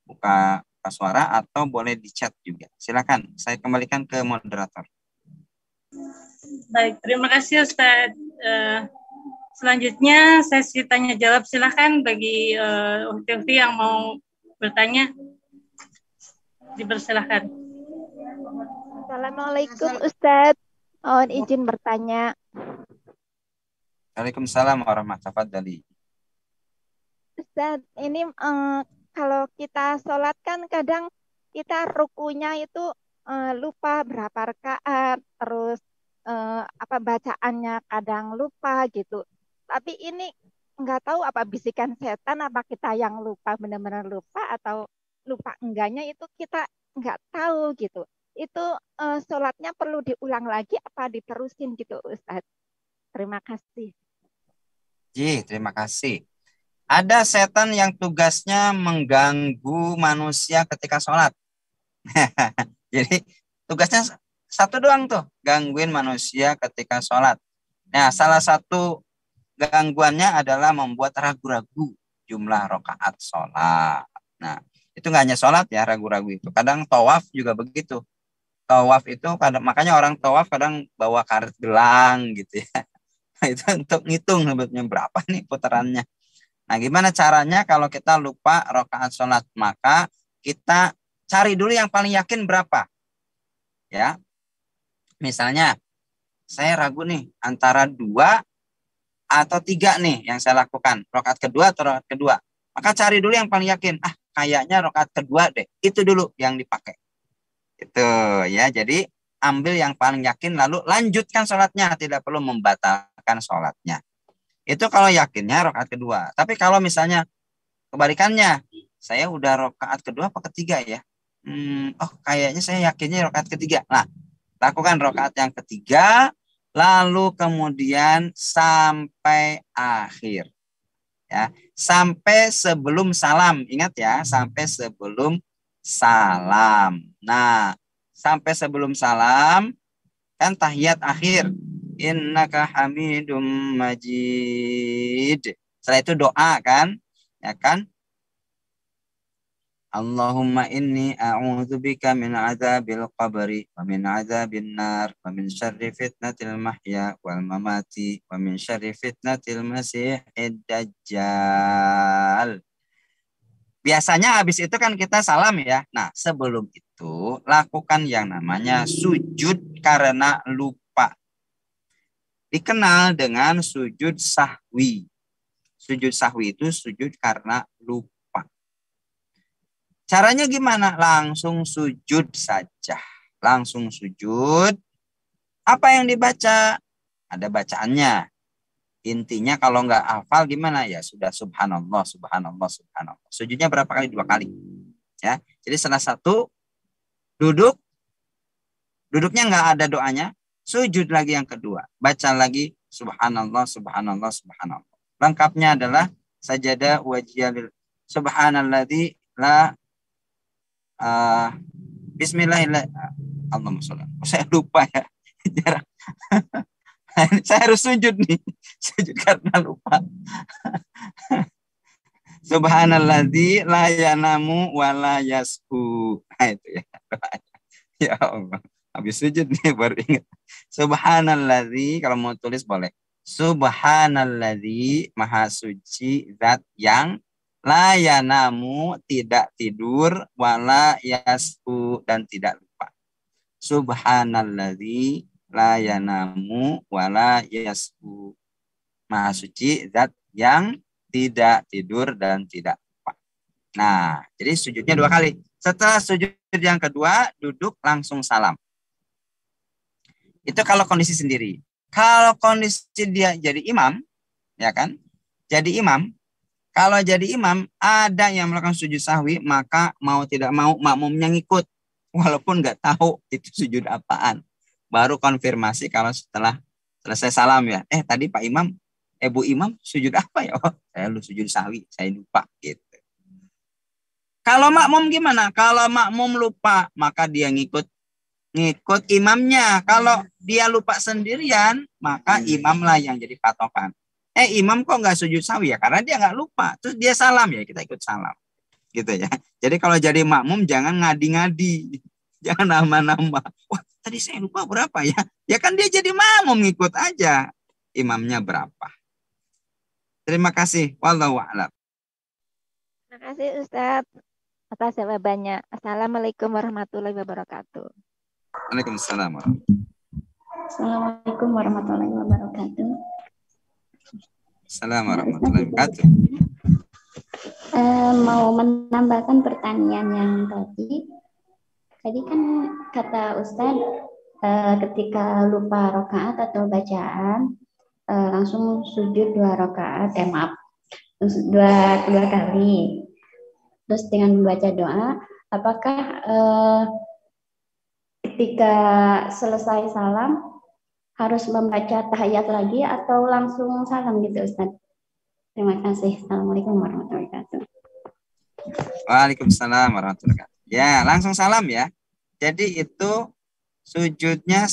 buka suara, atau boleh di chat juga. Silakan, saya kembalikan ke moderator. Baik, terima kasih Ustaz. Selanjutnya sesi tanya jawab, silakan bagi ukti-ukti yang mau bertanya, dipersilakan. Assalamualaikum Ustadz. Mohon izin bertanya. Waalaikumsalam warahmatullahi wabarakatuh. Ustadz, ini kalau kita sholat kan kadang kita rukunya itu lupa berapa rakaat, terus apa bacaannya kadang lupa gitu. Tapi ini nggak tahu apa bisikan setan, apa kita yang lupa benar-benar lupa, atau lupa enggaknya itu kita nggak tahu gitu. Itu sholatnya perlu diulang lagi apa diterusin gitu Ustadz? Terima kasih. Terima kasih. Ada setan yang tugasnya mengganggu manusia ketika sholat. Jadi tugasnya satu doang tuh, gangguin manusia ketika sholat. Nah, salah satu gangguannya adalah membuat ragu-ragu jumlah rakaat sholat. Nah, itu nggak hanya sholat ya, ragu-ragu itu. Kadang tawaf juga begitu. Tawaf itu kadang, makanya orang tawaf kadang bawa karet gelang gitu ya. Nah, itu untuk ngitung sebetulnya berapa nih putarannya. Nah, gimana caranya kalau kita lupa rakaat sholat? Maka kita cari dulu yang paling yakin berapa. Ya. Misalnya saya ragu nih antara 2 atau 3 nih yang saya lakukan. Rakaat kedua atau rakaat kedua. Maka cari dulu yang paling yakin. Kayaknya rakaat kedua deh. Itu dulu yang dipakai. Itu ya. Jadi ambil yang paling yakin lalu lanjutkan sholatnya. Tidak perlu membatalkan sholatnya. Itu kalau yakinnya rakaat kedua. Tapi kalau misalnya kebalikannya, saya udah rakaat kedua apa ketiga ya? Kayaknya saya yakinnya rakaat ketiga. Nah, lakukan rakaat yang ketiga, lalu kemudian sampai akhir. Ya, sampai sebelum salam. Ingat ya, sampai sebelum salam. Nah, sampai sebelum salam kan tahiyat akhir. Innaka hamidum majid. Setelah itu doa kan? Ya kan? Allahumma inni a'udzubika min adzabil qabri wa min adzabin nar wa min syarri fitnatil mahya wal mamati wa min syarri fitnatil masiihid dajjal. Biasanya habis itu kan kita salam ya. Nah, sebelum itu lakukan yang namanya sujud karena lupa. Dikenal dengan sujud sahwi. Sujud sahwi itu sujud karena lupa. Caranya gimana? Langsung sujud saja. Langsung sujud. Apa yang dibaca? Ada bacaannya. Intinya kalau nggak hafal gimana? Ya sudah subhanallah, subhanallah, subhanallah. Sujudnya berapa kali? 2 kali. Ya. Jadi salah satu duduk. Duduknya nggak ada doanya. Sujud lagi yang kedua. Baca lagi subhanallah, subhanallah, subhanallah. Lengkapnya adalah sajadah wajiyalil subhanalladzi la bismillahirrahmanirrahim. Allahumma sholli. Saya lupa ya. Saya harus sujud nih. Sujud karena lupa. Subhanalladzi la yanamu wa la yashu. Nah, itu ya. Ya Allah. Habis sujud nih baru ingat. Subhanalladzi, kalau mau tulis boleh. Subhanalladzi maha suci zat yang la yanamu tidak tidur wala yashu dan tidak lupa. Subhanalladzi la yanamu wala yashu. Maha suci zat yang tidak tidur dan tidak lupa. Nah, jadi sujudnya 2 kali. Setelah sujud yang kedua, duduk langsung salam. Itu kalau kondisi sendiri. Kalau kondisi dia jadi imam, ya kan? Jadi imam, kalau jadi imam, ada yang melakukan sujud sahwi, maka mau tidak mau makmumnya ngikut. Walaupun nggak tahu itu sujud apaan. Baru konfirmasi kalau setelah selesai salam ya. Tadi Pak Imam, Bu Imam sujud apa ya? Saya sujud sahwi, saya lupa gitu. Kalau makmum gimana? Kalau makmum lupa, maka dia ngikut imamnya. Kalau dia lupa sendirian, maka imamlah yang jadi patokan. Imam kok nggak sujud sahwi ya? Karena dia nggak lupa. Terus dia salam ya, kita ikut salam. Gitu ya. Jadi kalau jadi makmum jangan ngadi-ngadi. Jangan nama-nama. Wah, tadi saya lupa berapa ya? Ya kan dia jadi makmum, ngikut aja imamnya berapa. Terima kasih. Wallahu a'lam. Terima kasih Ustadz atas jawabannya. Assalamualaikum warahmatullahi wabarakatuh. Waalaikumsalam. Assalamualaikum warahmatullahi wabarakatuh. Assalamualaikum warahmatullahi wabarakatuh. Mau menambahkan pertanyaan yang tadi. Tadi kan kata Ustadz ketika lupa rakaat atau bacaan langsung sujud 2 rakaat, dua kali. Terus dengan membaca doa, apakah ketika selesai salam harus membaca tahiyat lagi atau langsung salam gitu Ustaz? Terima kasih. Assalamualaikum warahmatullahi wabarakatuh. Waalaikumsalam warahmatullahi wabarakatuh. Ya, langsung salam ya. Jadi itu sujudnya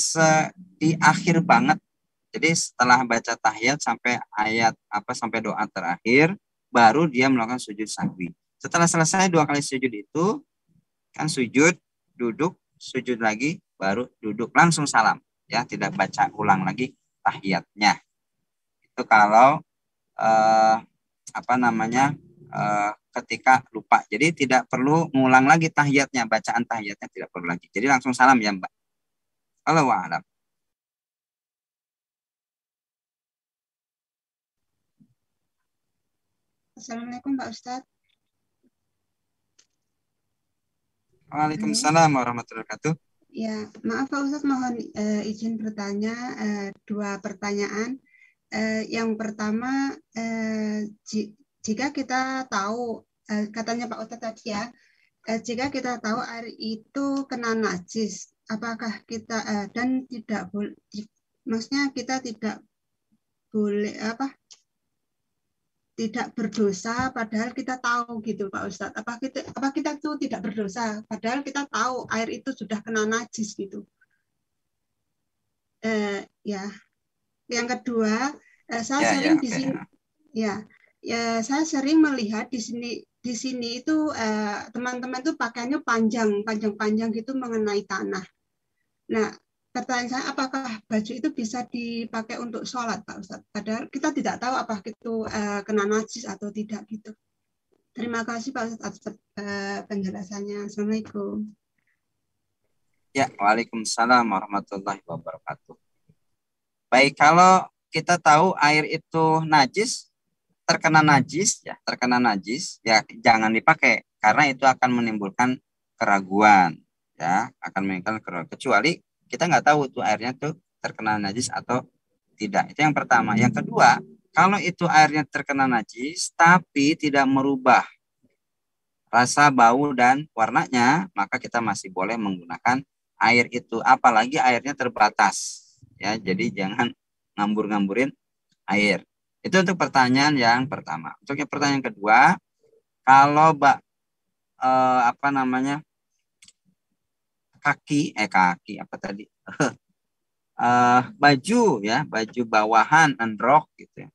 di akhir banget. Jadi setelah baca tahiyat sampai sampai doa terakhir, baru dia melakukan sujud sahwi. Setelah selesai 2 kali sujud itu, kan sujud, duduk, sujud lagi, baru duduk langsung salam. Ya, tidak baca ulang lagi tahiyatnya. Itu kalau ketika lupa. Jadi tidak perlu mengulang lagi tahiyatnya, bacaan tahiyatnya tidak perlu lagi. Jadi langsung salam ya Mbak. Allahu a'lam. Assalamualaikum Pak Ustadz. Waalaikumsalam warahmatullahi wabarakatuh. Ya, maaf Pak Ustadz, mohon izin bertanya dua pertanyaan. Yang pertama, jika kita tahu, katanya Pak Ustadz tadi ya, jika kita tahu air itu kena najis, apakah kita dan tidak boleh, maksudnya kita tidak boleh tidak berdosa padahal kita tahu gitu Pak Ustadz. Apa kita itu tidak berdosa padahal kita tahu air itu sudah kena najis gitu. Ya. Yang kedua, saya sering di sini ya saya sering melihat di sini itu teman-teman itu pakaiannya panjang gitu mengenai tanah. Nah, pertanyaan saya, apakah baju itu bisa dipakai untuk sholat, Pak Ustadz? Padahal kita tidak tahu apakah itu kena najis atau tidak gitu. Terima kasih Pak Ustadz atas penjelasannya. Assalamualaikum. Ya, waalaikumsalam warahmatullahi wabarakatuh. Baik, kalau kita tahu air itu najis, terkena najis, ya jangan dipakai karena itu akan menimbulkan keraguan, ya akan menimbulkan keraguan. Kecuali kita nggak tahu tuh airnya tuh terkena najis atau tidak. Itu yang pertama. Yang kedua, kalau itu airnya terkena najis tapi tidak merubah rasa, bau, dan warnanya, maka kita masih boleh menggunakan air itu. Apalagi airnya terbatas. Ya, jadi jangan ngambur-ngamburin air. Itu untuk pertanyaan yang pertama. Untuk yang pertanyaan kedua, kalau baju ya, baju bawahan underrok gitu ya.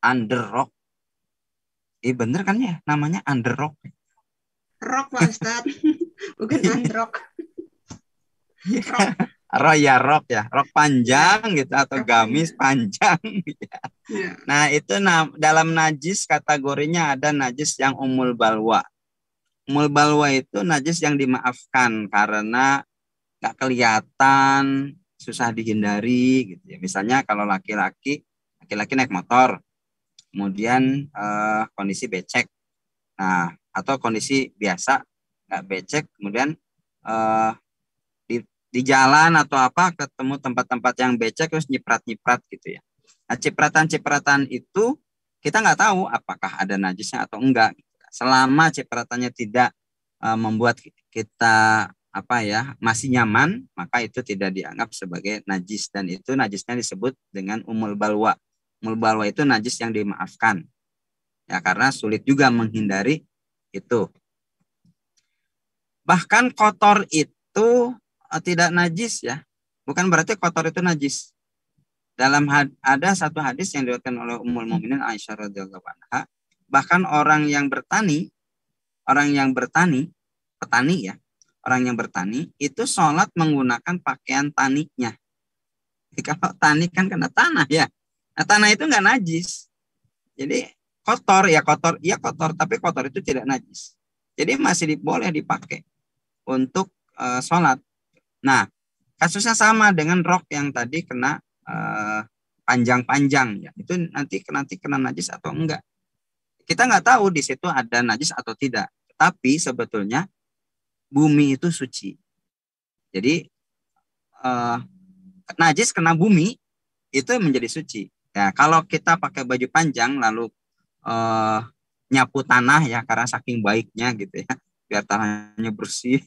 Underrok. Bener kan ya namanya underrok? Rok Pak Ustadz, bukan underrok. Rok ya, rok panjang gitu atau gamis panjang ya. Nah, itu dalam najis kategorinya ada najis yang umul balwa. Umul balwa itu najis yang dimaafkan karena nggak kelihatan, susah dihindari gitu ya. Misalnya kalau laki-laki naik motor, kemudian kondisi becek, nah atau kondisi biasa nggak becek, kemudian di jalan atau apa ketemu tempat-tempat yang becek terus nyiprat-nyiprat gitu ya. Nah, cipratan-cipratan itu kita nggak tahu apakah ada najisnya atau enggak. Selama cipratannya tidak membuat kita masih nyaman, maka itu tidak dianggap sebagai najis, dan itu najisnya disebut dengan umul balwa. Umul balwa itu najis yang dimaafkan. Ya, karena sulit juga menghindari itu. Bahkan kotor itu tidak najis ya. Bukan berarti kotor itu najis. Ada satu hadis yang diriwayatkan oleh Ummul Mukminin Aisyah radhiyallahu anha, bahkan orang yang bertani, petani ya, orang yang bertani itu sholat menggunakan pakaian taninya. Jadi kalau tani kan kena tanah ya. Nah, tanah itu nggak najis. Jadi kotor, tapi kotor itu tidak najis. Jadi masih boleh dipakai untuk sholat. Nah, kasusnya sama dengan rok yang tadi kena panjang-panjang ya. Itu nanti kena najis atau enggak. Kita nggak tahu di situ ada najis atau tidak. Tapi sebetulnya bumi itu suci. Jadi najis kena bumi itu menjadi suci. Ya, kalau kita pakai baju panjang lalu nyapu tanah ya karena saking baiknya gitu ya, biar tanahnya bersih.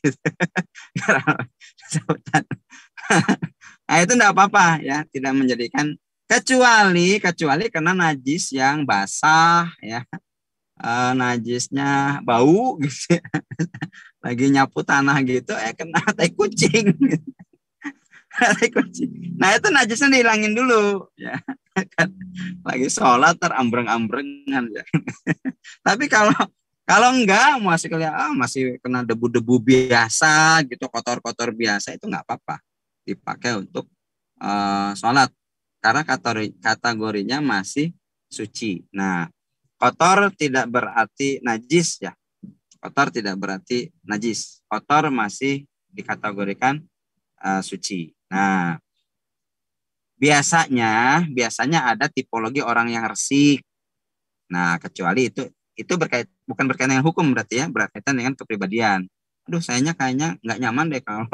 Nah, itu enggak apa-apa ya, tidak menjadikan, kecuali karena najis yang basah ya. Najisnya bau gitu. Lagi nyapu tanah gitu kena tai kucing. Nah, itu najisnya dihilangin dulu ya. Lagi sholat terambreng-ambrengan ya. Tapi kalau enggak masih kena debu-debu biasa gitu, kotor-kotor biasa, itu enggak apa-apa dipakai untuk sholat karena kategorinya masih suci. Nah, Kotor tidak berarti najis ya. Kotor tidak berarti najis. Kotor masih dikategorikan suci. Nah, biasanya ada tipologi orang yang resik. Nah, kecuali itu bukan berkaitan dengan hukum berarti ya, berkaitan dengan kepribadian. Aduh, sayanya kayaknya nggak nyaman deh kalau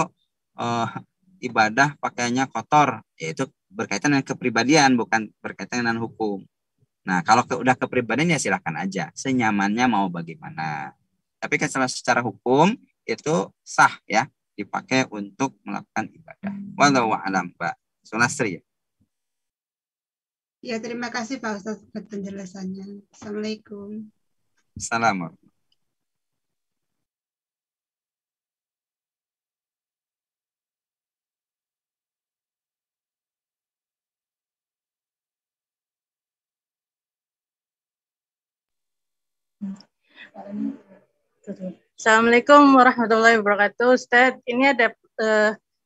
ibadah pakaiannya kotor. Ya, itu berkaitan dengan kepribadian, bukan berkaitan dengan hukum. Nah, kalau udah kepribadian ya silakan aja, senyamannya mau bagaimana. Tapi secara hukum itu sah ya, dipakai untuk melakukan ibadah. Wallahu a'lam, Mbak Sunastri. Ya, terima kasih Pak Ustadz buat penjelasannya. Assalamualaikum. Assalamualaikum. Assalamualaikum warahmatullahi wabarakatuh. Ustadz, ini ada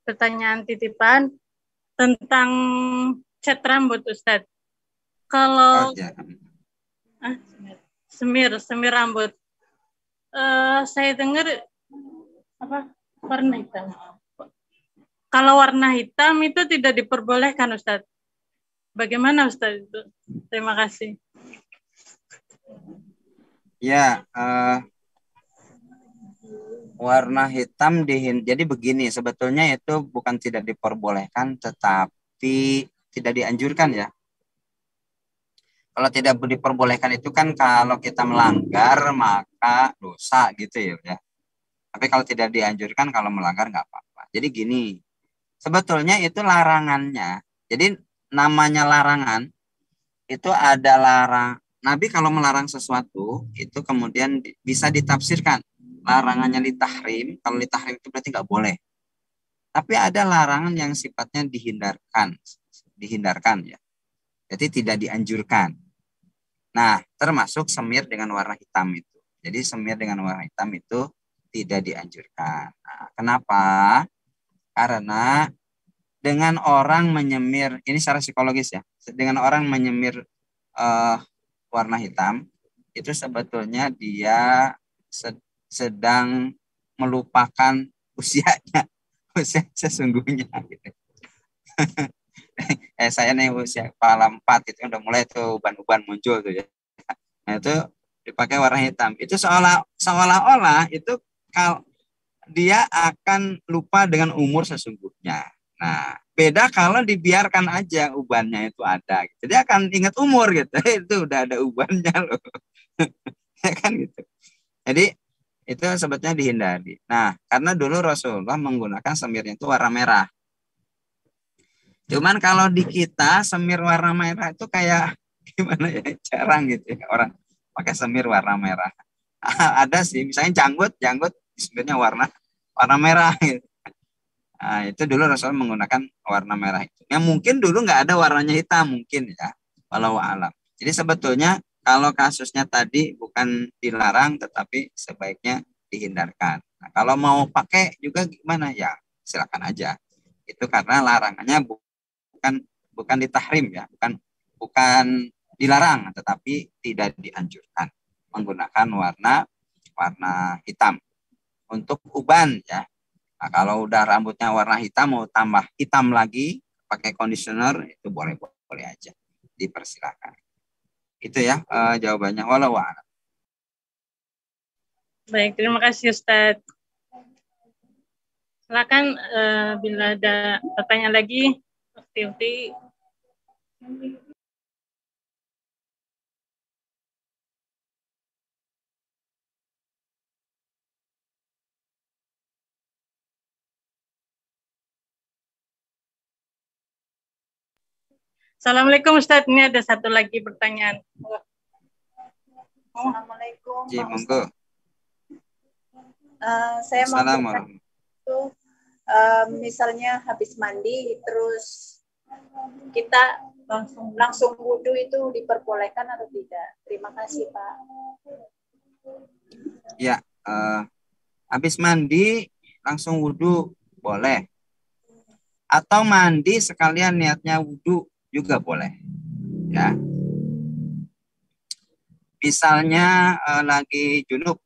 pertanyaan titipan tentang cat rambut, Ustadz. Kalau semir rambut, saya dengar warna hitam. Kalau warna hitam itu tidak diperbolehkan, Ustadz. Bagaimana, Ustadz itu? Terima kasih. Ya, warna hitam jadi begini, sebetulnya itu bukan tidak diperbolehkan, tetapi tidak dianjurkan ya. Kalau tidak diperbolehkan itu kan kalau kita melanggar maka dosa gitu ya. Tapi kalau tidak dianjurkan, kalau melanggar nggak apa-apa. Jadi gini, sebetulnya itu larangannya. Jadi namanya larangan itu ada larang. Nabi kalau melarang sesuatu itu kemudian bisa ditafsirkan. Larangannya litahrim, kalau litahrim itu berarti nggak boleh. Tapi ada larangan yang sifatnya dihindarkan ya. Jadi tidak dianjurkan. Nah, termasuk semir dengan warna hitam itu. Jadi semir dengan warna hitam itu tidak dianjurkan. Nah, kenapa? Karena dengan orang menyemir, ini secara psikologis ya, dengan orang menyemir warna hitam, itu sebetulnya dia sedang melupakan usianya, usia sesungguhnya. Gitu. Saya nih usia kepala 4 itu udah mulai tuh uban-uban muncul tuh ya. Nah itu dipakai warna hitam. Itu seolah-olah itu kalau dia akan lupa dengan umur sesungguhnya. Nah, beda kalau dibiarkan aja ubannya itu ada. Gitu. Dia akan ingat umur gitu. Itu udah ada ubannya loh. Ya kan gitu. Jadi itu sebetulnya dihindari. Nah, karena dulu Rasulullah menggunakan semirnya itu warna merah. Cuman kalau di kita semir warna merah itu kayak gimana ya, jarang gitu ya orang pakai semir warna merah. Ada sih, misalnya janggut semirnya warna merah gitu. Nah, itu dulu Rasul menggunakan warna merah itu. Yang mungkin dulu nggak ada warnanya hitam mungkin ya, walau alam. Jadi sebetulnya kalau kasusnya tadi bukan dilarang tetapi sebaiknya dihindarkan. Nah, kalau mau pakai juga gimana ya silakan aja. Itu karena larangannya bukan ditahrim ya, bukan dilarang, tetapi tidak dianjurkan menggunakan warna hitam untuk uban ya. Nah, kalau udah rambutnya warna hitam mau tambah hitam lagi pakai conditioner itu boleh aja, dipersilakan. Itu ya jawabannya. Walau a'lam. Baik, terima kasih Ustadz. Silakan bila ada pertanyaan lagi. Assalamualaikum Ustadz, ini ada satu lagi pertanyaan. Assalamualaikum Pak Ustadz. Saya mau bertanya itu, misalnya habis mandi terus kita langsung wudhu itu diperbolehkan atau tidak? Terima kasih Pak. Ya, habis mandi langsung wudhu boleh. Atau mandi sekalian niatnya wudhu juga boleh. Ya. Misalnya lagi junub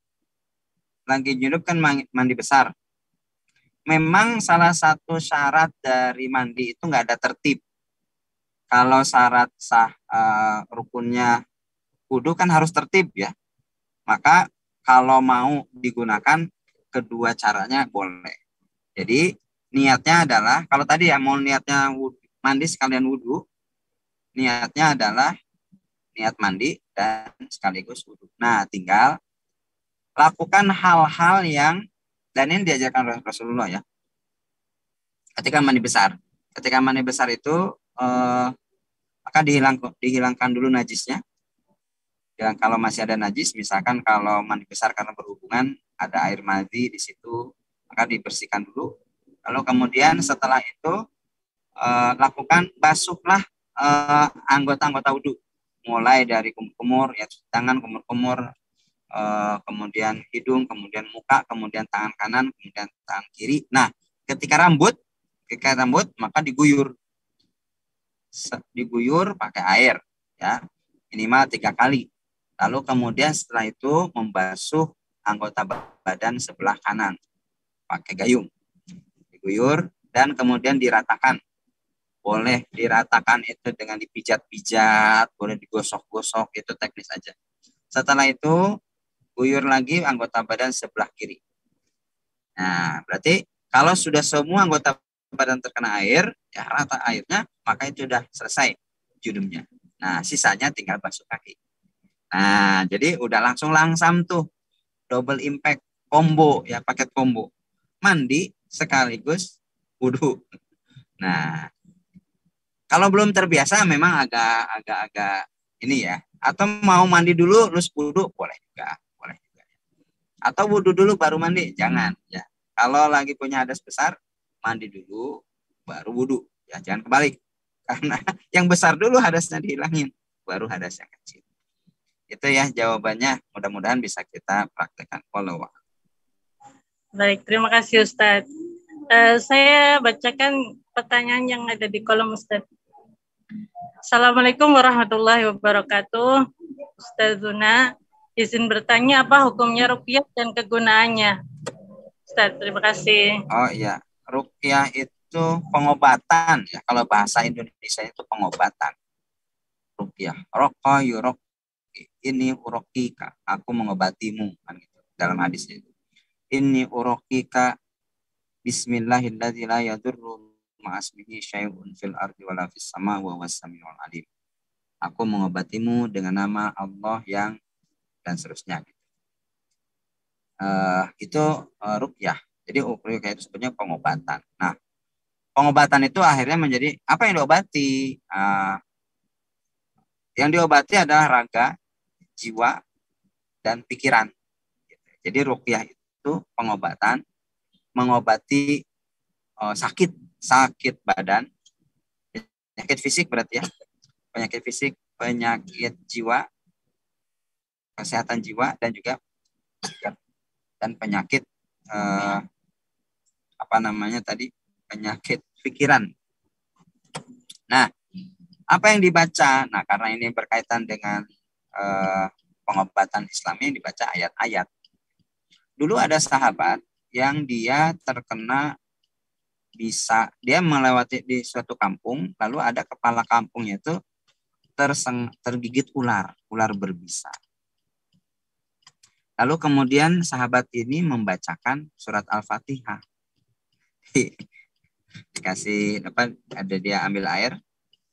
kan mandi besar. Memang salah satu syarat dari mandi itu nggak ada tertib. Kalau syarat sah rukunnya wudu kan harus tertib ya. Maka kalau mau digunakan kedua caranya boleh. Jadi niatnya adalah, kalau tadi ya mau niatnya mandi sekalian wudu, niatnya adalah niat mandi dan sekaligus wudu. Nah, tinggal lakukan hal-hal yang, dan ini diajarkan oleh Rasulullah ya. Ketika mandi besar itu maka dihilangkan dulu najisnya. Dan kalau masih ada najis, misalkan kalau mandi besar karena berhubungan ada air madi di situ, maka dibersihkan dulu. Lalu kemudian setelah itu lakukan basuhlah anggota-anggota wudhu, mulai dari kumur-kumur, ya tangan kumur-kumur, kemudian hidung, kemudian muka, kemudian tangan kanan, kemudian tangan kiri. Nah, ketika rambut maka diguyur pakai air ya, minimal 3 kali. Lalu kemudian setelah itu membasuh anggota badan sebelah kanan pakai gayung, diguyur dan kemudian diratakan. Boleh diratakan itu dengan dipijat-pijat, boleh digosok-gosok, itu teknis aja. Setelah itu guyur lagi anggota badan sebelah kiri. Nah, berarti kalau sudah semua anggota badan terkena air, ya rata airnya, maka itu sudah selesai junubnya. Nah, sisanya tinggal basuh kaki. Nah, jadi udah langsam tuh, double impact, combo ya, paket combo. Mandi sekaligus wudhu. Nah, kalau belum terbiasa memang agak ini ya. Atau mau mandi dulu terus wudhu, boleh juga. Atau wudhu dulu baru mandi, jangan ya. Kalau lagi punya hadas besar, mandi dulu baru wudhu, ya jangan kebalik. Karena yang besar dulu hadasnya dihilangin, baru hadas yang kecil. Itu ya jawabannya, mudah-mudahan bisa kita praktekkan. Baik, terima kasih Ustadz. Saya bacakan pertanyaan yang ada di kolom Ustadz. Assalamualaikum warahmatullahi wabarakatuh. Ustadzuna, izin bertanya apa hukumnya ruqyah dan kegunaannya? Ustadz, terima kasih. Oh iya, ruqyah itu pengobatan ya. Kalau bahasa Indonesia itu pengobatan. Ruqyah, raqa yuraqi, ini uraqika, aku mengobatimu kan gitu. Dalam hadisnya itu. Ini uraqika bismillahilladzi la yadurru ma'asmihi syai'un fil ardi wala fis sama wa huwas samiul alim. Aku mengobatimu dengan nama Allah yang dan seterusnya. Itu ruqyah. Jadi ruqyah itu sebenarnya pengobatan. Nah, pengobatan itu akhirnya menjadi apa yang diobati? Yang diobati adalah raga, jiwa, dan pikiran. Jadi ruqyah itu pengobatan, mengobati sakit badan, penyakit fisik berarti ya, penyakit fisik, penyakit jiwa, kesehatan jiwa, dan juga penyakit penyakit pikiran. Nah, apa yang dibaca? Nah, karena ini berkaitan dengan pengobatan Islamnya, dibaca ayat-ayat. Dulu ada sahabat yang dia terkena dia melewati di suatu kampung, lalu ada kepala kampungnya itu tergigit ular berbisa. Lalu kemudian sahabat ini membacakan surat Al-Fatihah. Dikasih ada dia ambil air,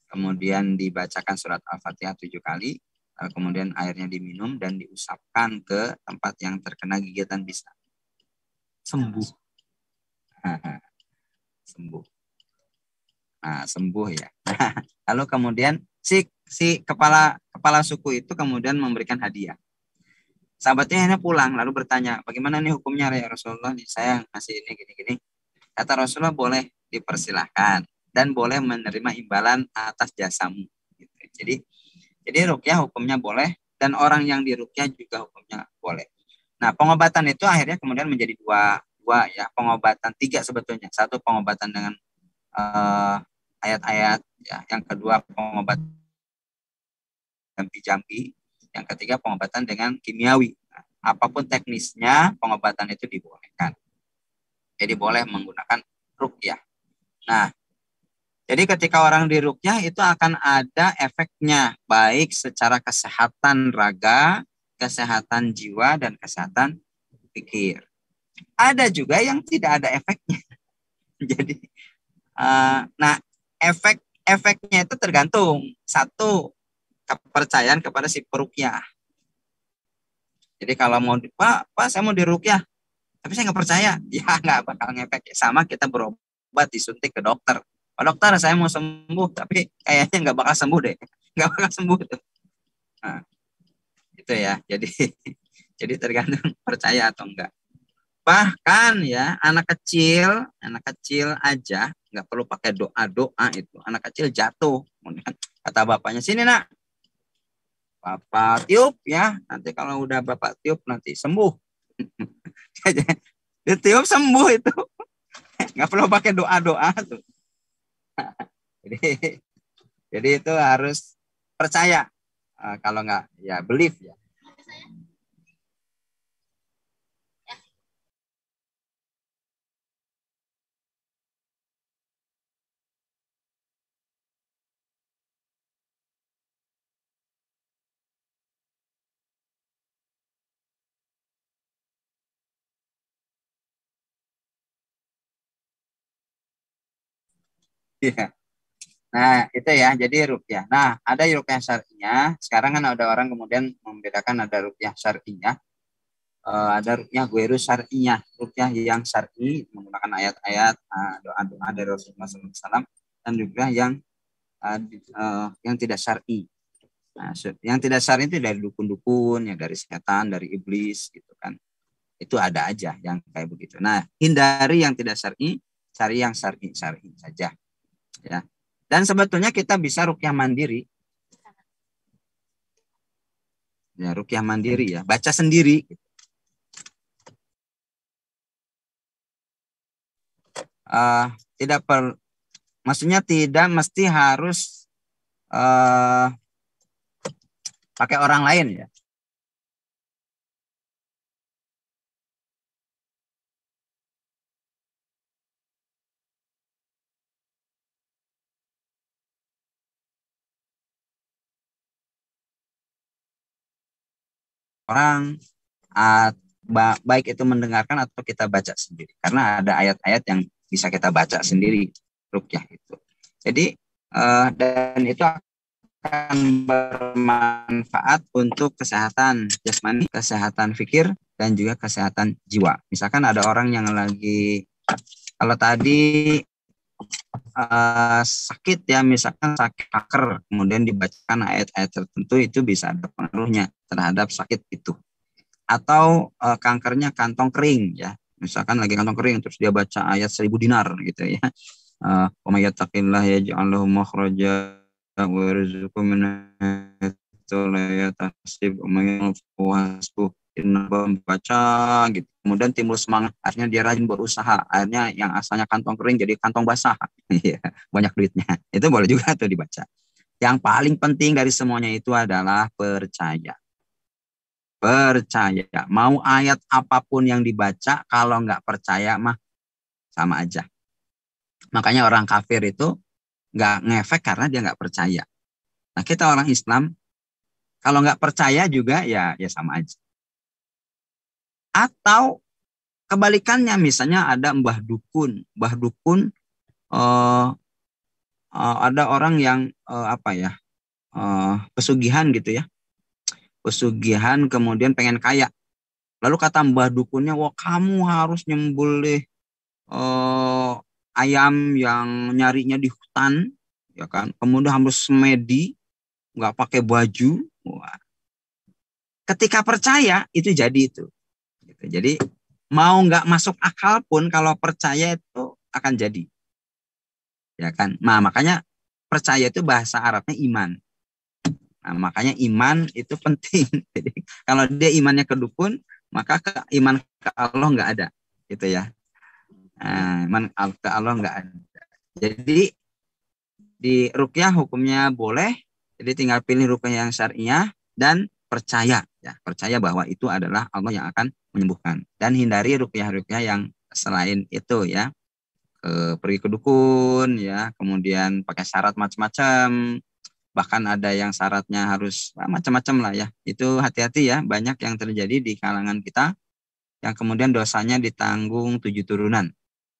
kemudian dibacakan surat Al-Fatihah 7 kali, lalu kemudian airnya diminum dan diusapkan ke tempat yang terkena gigitan bisa. Sembuh. Sembuh ya. Lalu kemudian si kepala suku itu kemudian memberikan hadiah. Sahabatnya hanya pulang lalu bertanya, bagaimana nih hukumnya ya Rasulullah, nih saya ngasih ini gini-gini. Kata Rasulullah, boleh dipersilahkan dan boleh menerima imbalan atas jasamu. Gitu. Jadi ruqyah hukumnya boleh dan orang yang diruqyah juga hukumnya boleh. Nah, pengobatan itu akhirnya kemudian menjadi dua ya, pengobatan 3 sebetulnya. Satu pengobatan dengan ayat-ayat ya, yang kedua pengobatan jampi-jampi, Yang ketiga pengobatan dengan kimiawi. Nah, apapun teknisnya pengobatan itu dibolehkan. Jadi boleh menggunakan ruqyah. Nah, jadi ketika orang diruqyah itu akan ada efeknya, baik secara kesehatan raga, kesehatan jiwa, dan kesehatan pikir. Ada juga yang tidak ada efeknya. Jadi, nah efeknya itu tergantung satu kepercayaan kepada si peruqyah. Jadi kalau mau Pak saya mau diruqyah, tapi saya nggak percaya, ya nggak bakal ngefek. Sama kita berobat disuntik ke dokter. Pak dokter saya mau sembuh, tapi kayaknya nggak bakal sembuh deh, nggak bakal sembuh tuh. Nah, itu ya. Jadi tergantung percaya atau enggak. Bahkan ya anak kecil aja nggak perlu pakai doa itu. Anak kecil jatuh, kemudian kata bapaknya, sini nak, Bapak tiup ya. Nanti kalau udah Bapak tiup nanti sembuh. Ditiup sembuh itu. Nggak perlu pakai doa tuh. Jadi itu harus percaya. Kalau nggak ya believe ya. Iya. Nah, itu ya. Jadi ruqyah. Nah, ada ruqyah syar'iyah. Sekarang kan ada orang kemudian membedakan ada ruqyah syar'iyah. Ada ruqyah ghairu syar'iyah. Ruqyah yang syar'i menggunakan ayat-ayat, doa-doa dari Rasulullah SAW, dan juga yang tidak syar'i. Nah, yang tidak syar'i itu dari dukun-dukun, ya dari setan, dari iblis gitu kan. Itu ada aja yang kayak begitu. Nah, hindari yang tidak syar'i, cari yang syar'i saja. Ya. Dan sebetulnya kita bisa ruqyah mandiri. Ya, ruqyah mandiri ya, baca sendiri. Maksudnya tidak mesti harus pakai orang lain ya. Orang baik itu mendengarkan atau kita baca sendiri, karena ada ayat-ayat yang bisa kita baca sendiri ruqyah itu. Jadi dan itu akan bermanfaat untuk kesehatan jasmani, kesehatan fikir, dan juga kesehatan jiwa. Misalkan ada orang yang lagi, kalau tadi sakit ya, misalkan sakit kanker, kemudian dibacakan ayat-ayat tertentu, itu bisa ada pengaruhnya terhadap sakit itu. Atau kankernya kantong kering ya, misalkan lagi kantong kering terus dia baca ayat 1000 dinar gitu ya. Wa may yattaqillah yaj'al lahu makhraja wa yarzuqhu min haitsu la yahtasib wa may yahtasib baca gitu. Kemudian timbul semangat, akhirnya dia rajin berusaha, akhirnya yang asalnya kantong kering jadi kantong basah. Banyak duitnya. Itu boleh juga tuh dibaca. Yang paling penting dari semuanya itu adalah percaya. Percaya. Mau ayat apapun yang dibaca, kalau nggak percaya mah sama aja. Makanya orang kafir itu nggak ngefek karena dia nggak percaya. Nah, kita orang Islam kalau nggak percaya juga ya sama aja. Atau kebalikannya, misalnya ada mbah dukun ada orang yang pesugihan gitu ya. Pesugihan kemudian pengen kaya. Lalu kata mbah dukunnya, wah kamu harus nyembelih ayam yang nyarinya di hutan, ya kan? Kemudian harus semedi, nggak pakai baju. Wah. Ketika percaya itu jadi itu. Jadi mau nggak masuk akal pun kalau percaya itu akan jadi. Ya kan? Nah, makanya percaya itu bahasa Arabnya iman. Nah, makanya iman itu penting. Jadi kalau dia imannya ke dukun, maka iman ke Allah nggak ada, gitu ya. Iman ke Allah nggak ada. Jadi di ruqyah hukumnya boleh. Jadi tinggal pilih ruqyah yang syariah, dan percaya ya, percaya bahwa itu adalah Allah yang akan menyembuhkan. Dan hindari ruqyah-ruqyah yang selain itu ya. Pergi ke dukun ya, kemudian pakai syarat macam-macam, bahkan ada yang syaratnya harus macam-macam lah ya. Itu hati-hati ya, banyak yang terjadi di kalangan kita yang kemudian dosanya ditanggung 7 turunan.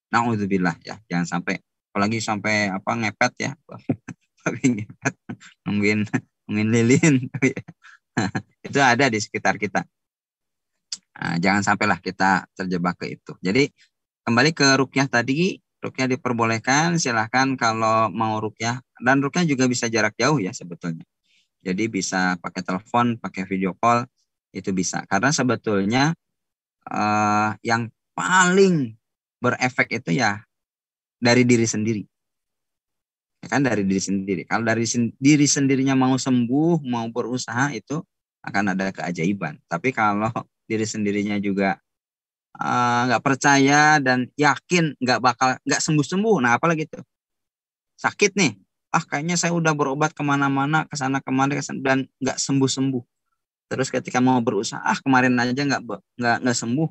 Nauzubillah ya, jangan sampai, apalagi sampai ngepet ya. Ngepet, mungkin lilin itu ada di sekitar kita. Nah, jangan sampailah kita terjebak ke itu. Jadi kembali ke ruqyah tadi, ruqyah diperbolehkan, silahkan kalau mau ruqyah, dan ruqyah juga bisa jarak jauh ya sebetulnya. Jadi bisa pakai telepon, pakai video call, itu bisa. Karena sebetulnya yang paling berefek itu ya dari diri sendiri. Ya kan, dari diri sendiri. Kalau dari diri sendirinya mau sembuh, mau berusaha, itu akan ada keajaiban. Tapi kalau diri sendirinya juga nggak percaya dan yakin nggak sembuh-sembuh, nah apalagi itu sakit nih, kayaknya saya udah berobat kemana-mana, kesana kemari dan nggak sembuh-sembuh. Terus ketika mau berusaha, kemarin aja nggak sembuh,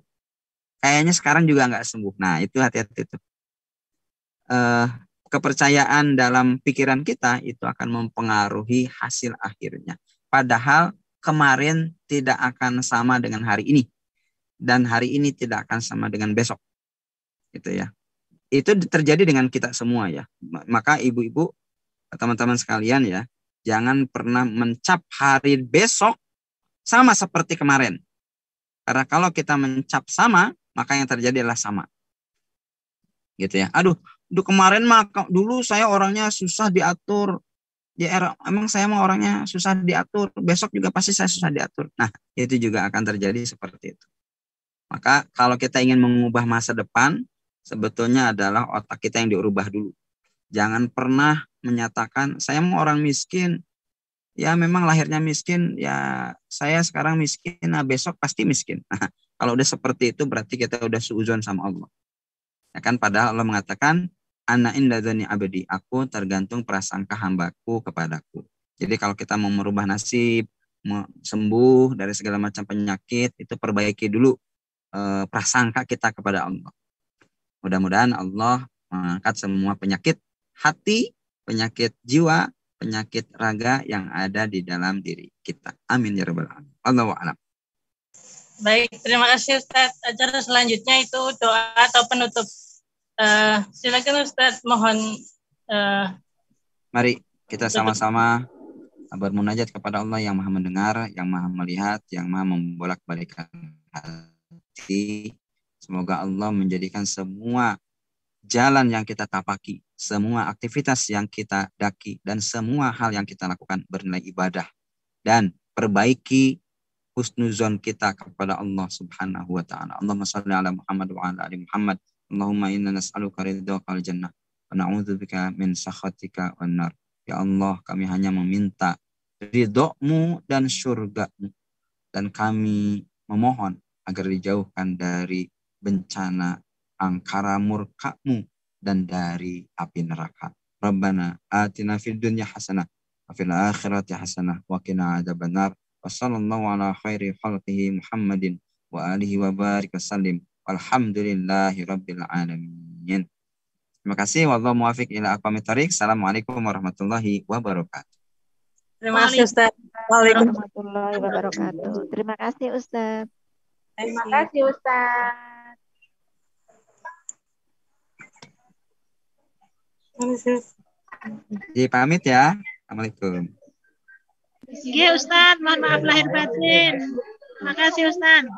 kayaknya sekarang juga nggak sembuh. Nah itu hati-hati itu. Kepercayaan dalam pikiran kita itu akan mempengaruhi hasil akhirnya. Padahal kemarin tidak akan sama dengan hari ini. Dan hari ini tidak akan sama dengan besok, gitu ya. Itu terjadi dengan kita semua ya. Maka ibu-ibu, teman-teman sekalian ya, jangan pernah mencap hari besok sama seperti kemarin. Karena kalau kita mencap sama, maka yang terjadi adalah sama, gitu ya. Aduh kemarin mah dulu saya orangnya susah diatur. Ya emang saya mah orangnya susah diatur. Besok juga pasti saya susah diatur. Nah itu juga akan terjadi seperti itu. Maka kalau kita ingin mengubah masa depan, sebetulnya adalah otak kita yang diubah dulu. Jangan pernah menyatakan, saya mau orang miskin, ya memang lahirnya miskin, ya saya sekarang miskin, nah besok pasti miskin. Nah, kalau udah seperti itu berarti kita udah suudzon sama Allah. Ya kan, padahal Allah mengatakan, ana inda dzanni abdi, aku tergantung prasangka hambaku kepadaku. Jadi kalau kita mau merubah nasib, mau sembuh dari segala macam penyakit, itu perbaiki dulu prasangka kita kepada Allah. Mudah-mudahan Allah mengangkat semua penyakit hati, penyakit jiwa, penyakit raga yang ada di dalam diri kita. Amin ya rabbal alamin. Allahu a'lam. Baik, terima kasih Ustaz. Acara selanjutnya itu doa atau penutup. Silakan Ustaz, mohon. Mari kita sama-sama bermunajat kepada Allah yang Maha Mendengar, yang Maha Melihat, yang Maha membolak-balikan hati. Semoga Allah menjadikan semua jalan yang kita tapaki, semua aktivitas yang kita daki, dan semua hal yang kita lakukan bernilai ibadah. Dan perbaiki husnuzon kita kepada Allah subhanahu wa ta'ala. Allahumma salli ala Muhammad wa ala ali Muhammad. Allahumma inna nas'aluka ridhaqal jannah wa na'udzubika min sakhatika wan nar. Ya Allah, kami hanya meminta ridho-Mu dan surga-Mu. Dan kami memohon agar dijauhkan dari bencana angkara murka-Mu dan dari api neraka. Rabbana atina fid dunya hasanah wa fil akhirati hasanah wa qina adzabannar. Wa sallallahu ala khairi khalqihi Muhammadin wa alihi wa barik wasallim. Walhamdulillahi rabbil alamin. Terima kasih. Wallahu muwaffiq ila aqwamit thoriq. Assalamualaikum warahmatullahi wabarakatuh. Terima kasih Ustaz. Waalaikumsalam warahmatullahi wabarakatuh. Terima kasih Ustaz. Terima kasih Ustaz. Jadi pamit ya. Assalamualaikum. Iya Ustaz, mohon maaf lahir batin. Terima kasih Ustaz.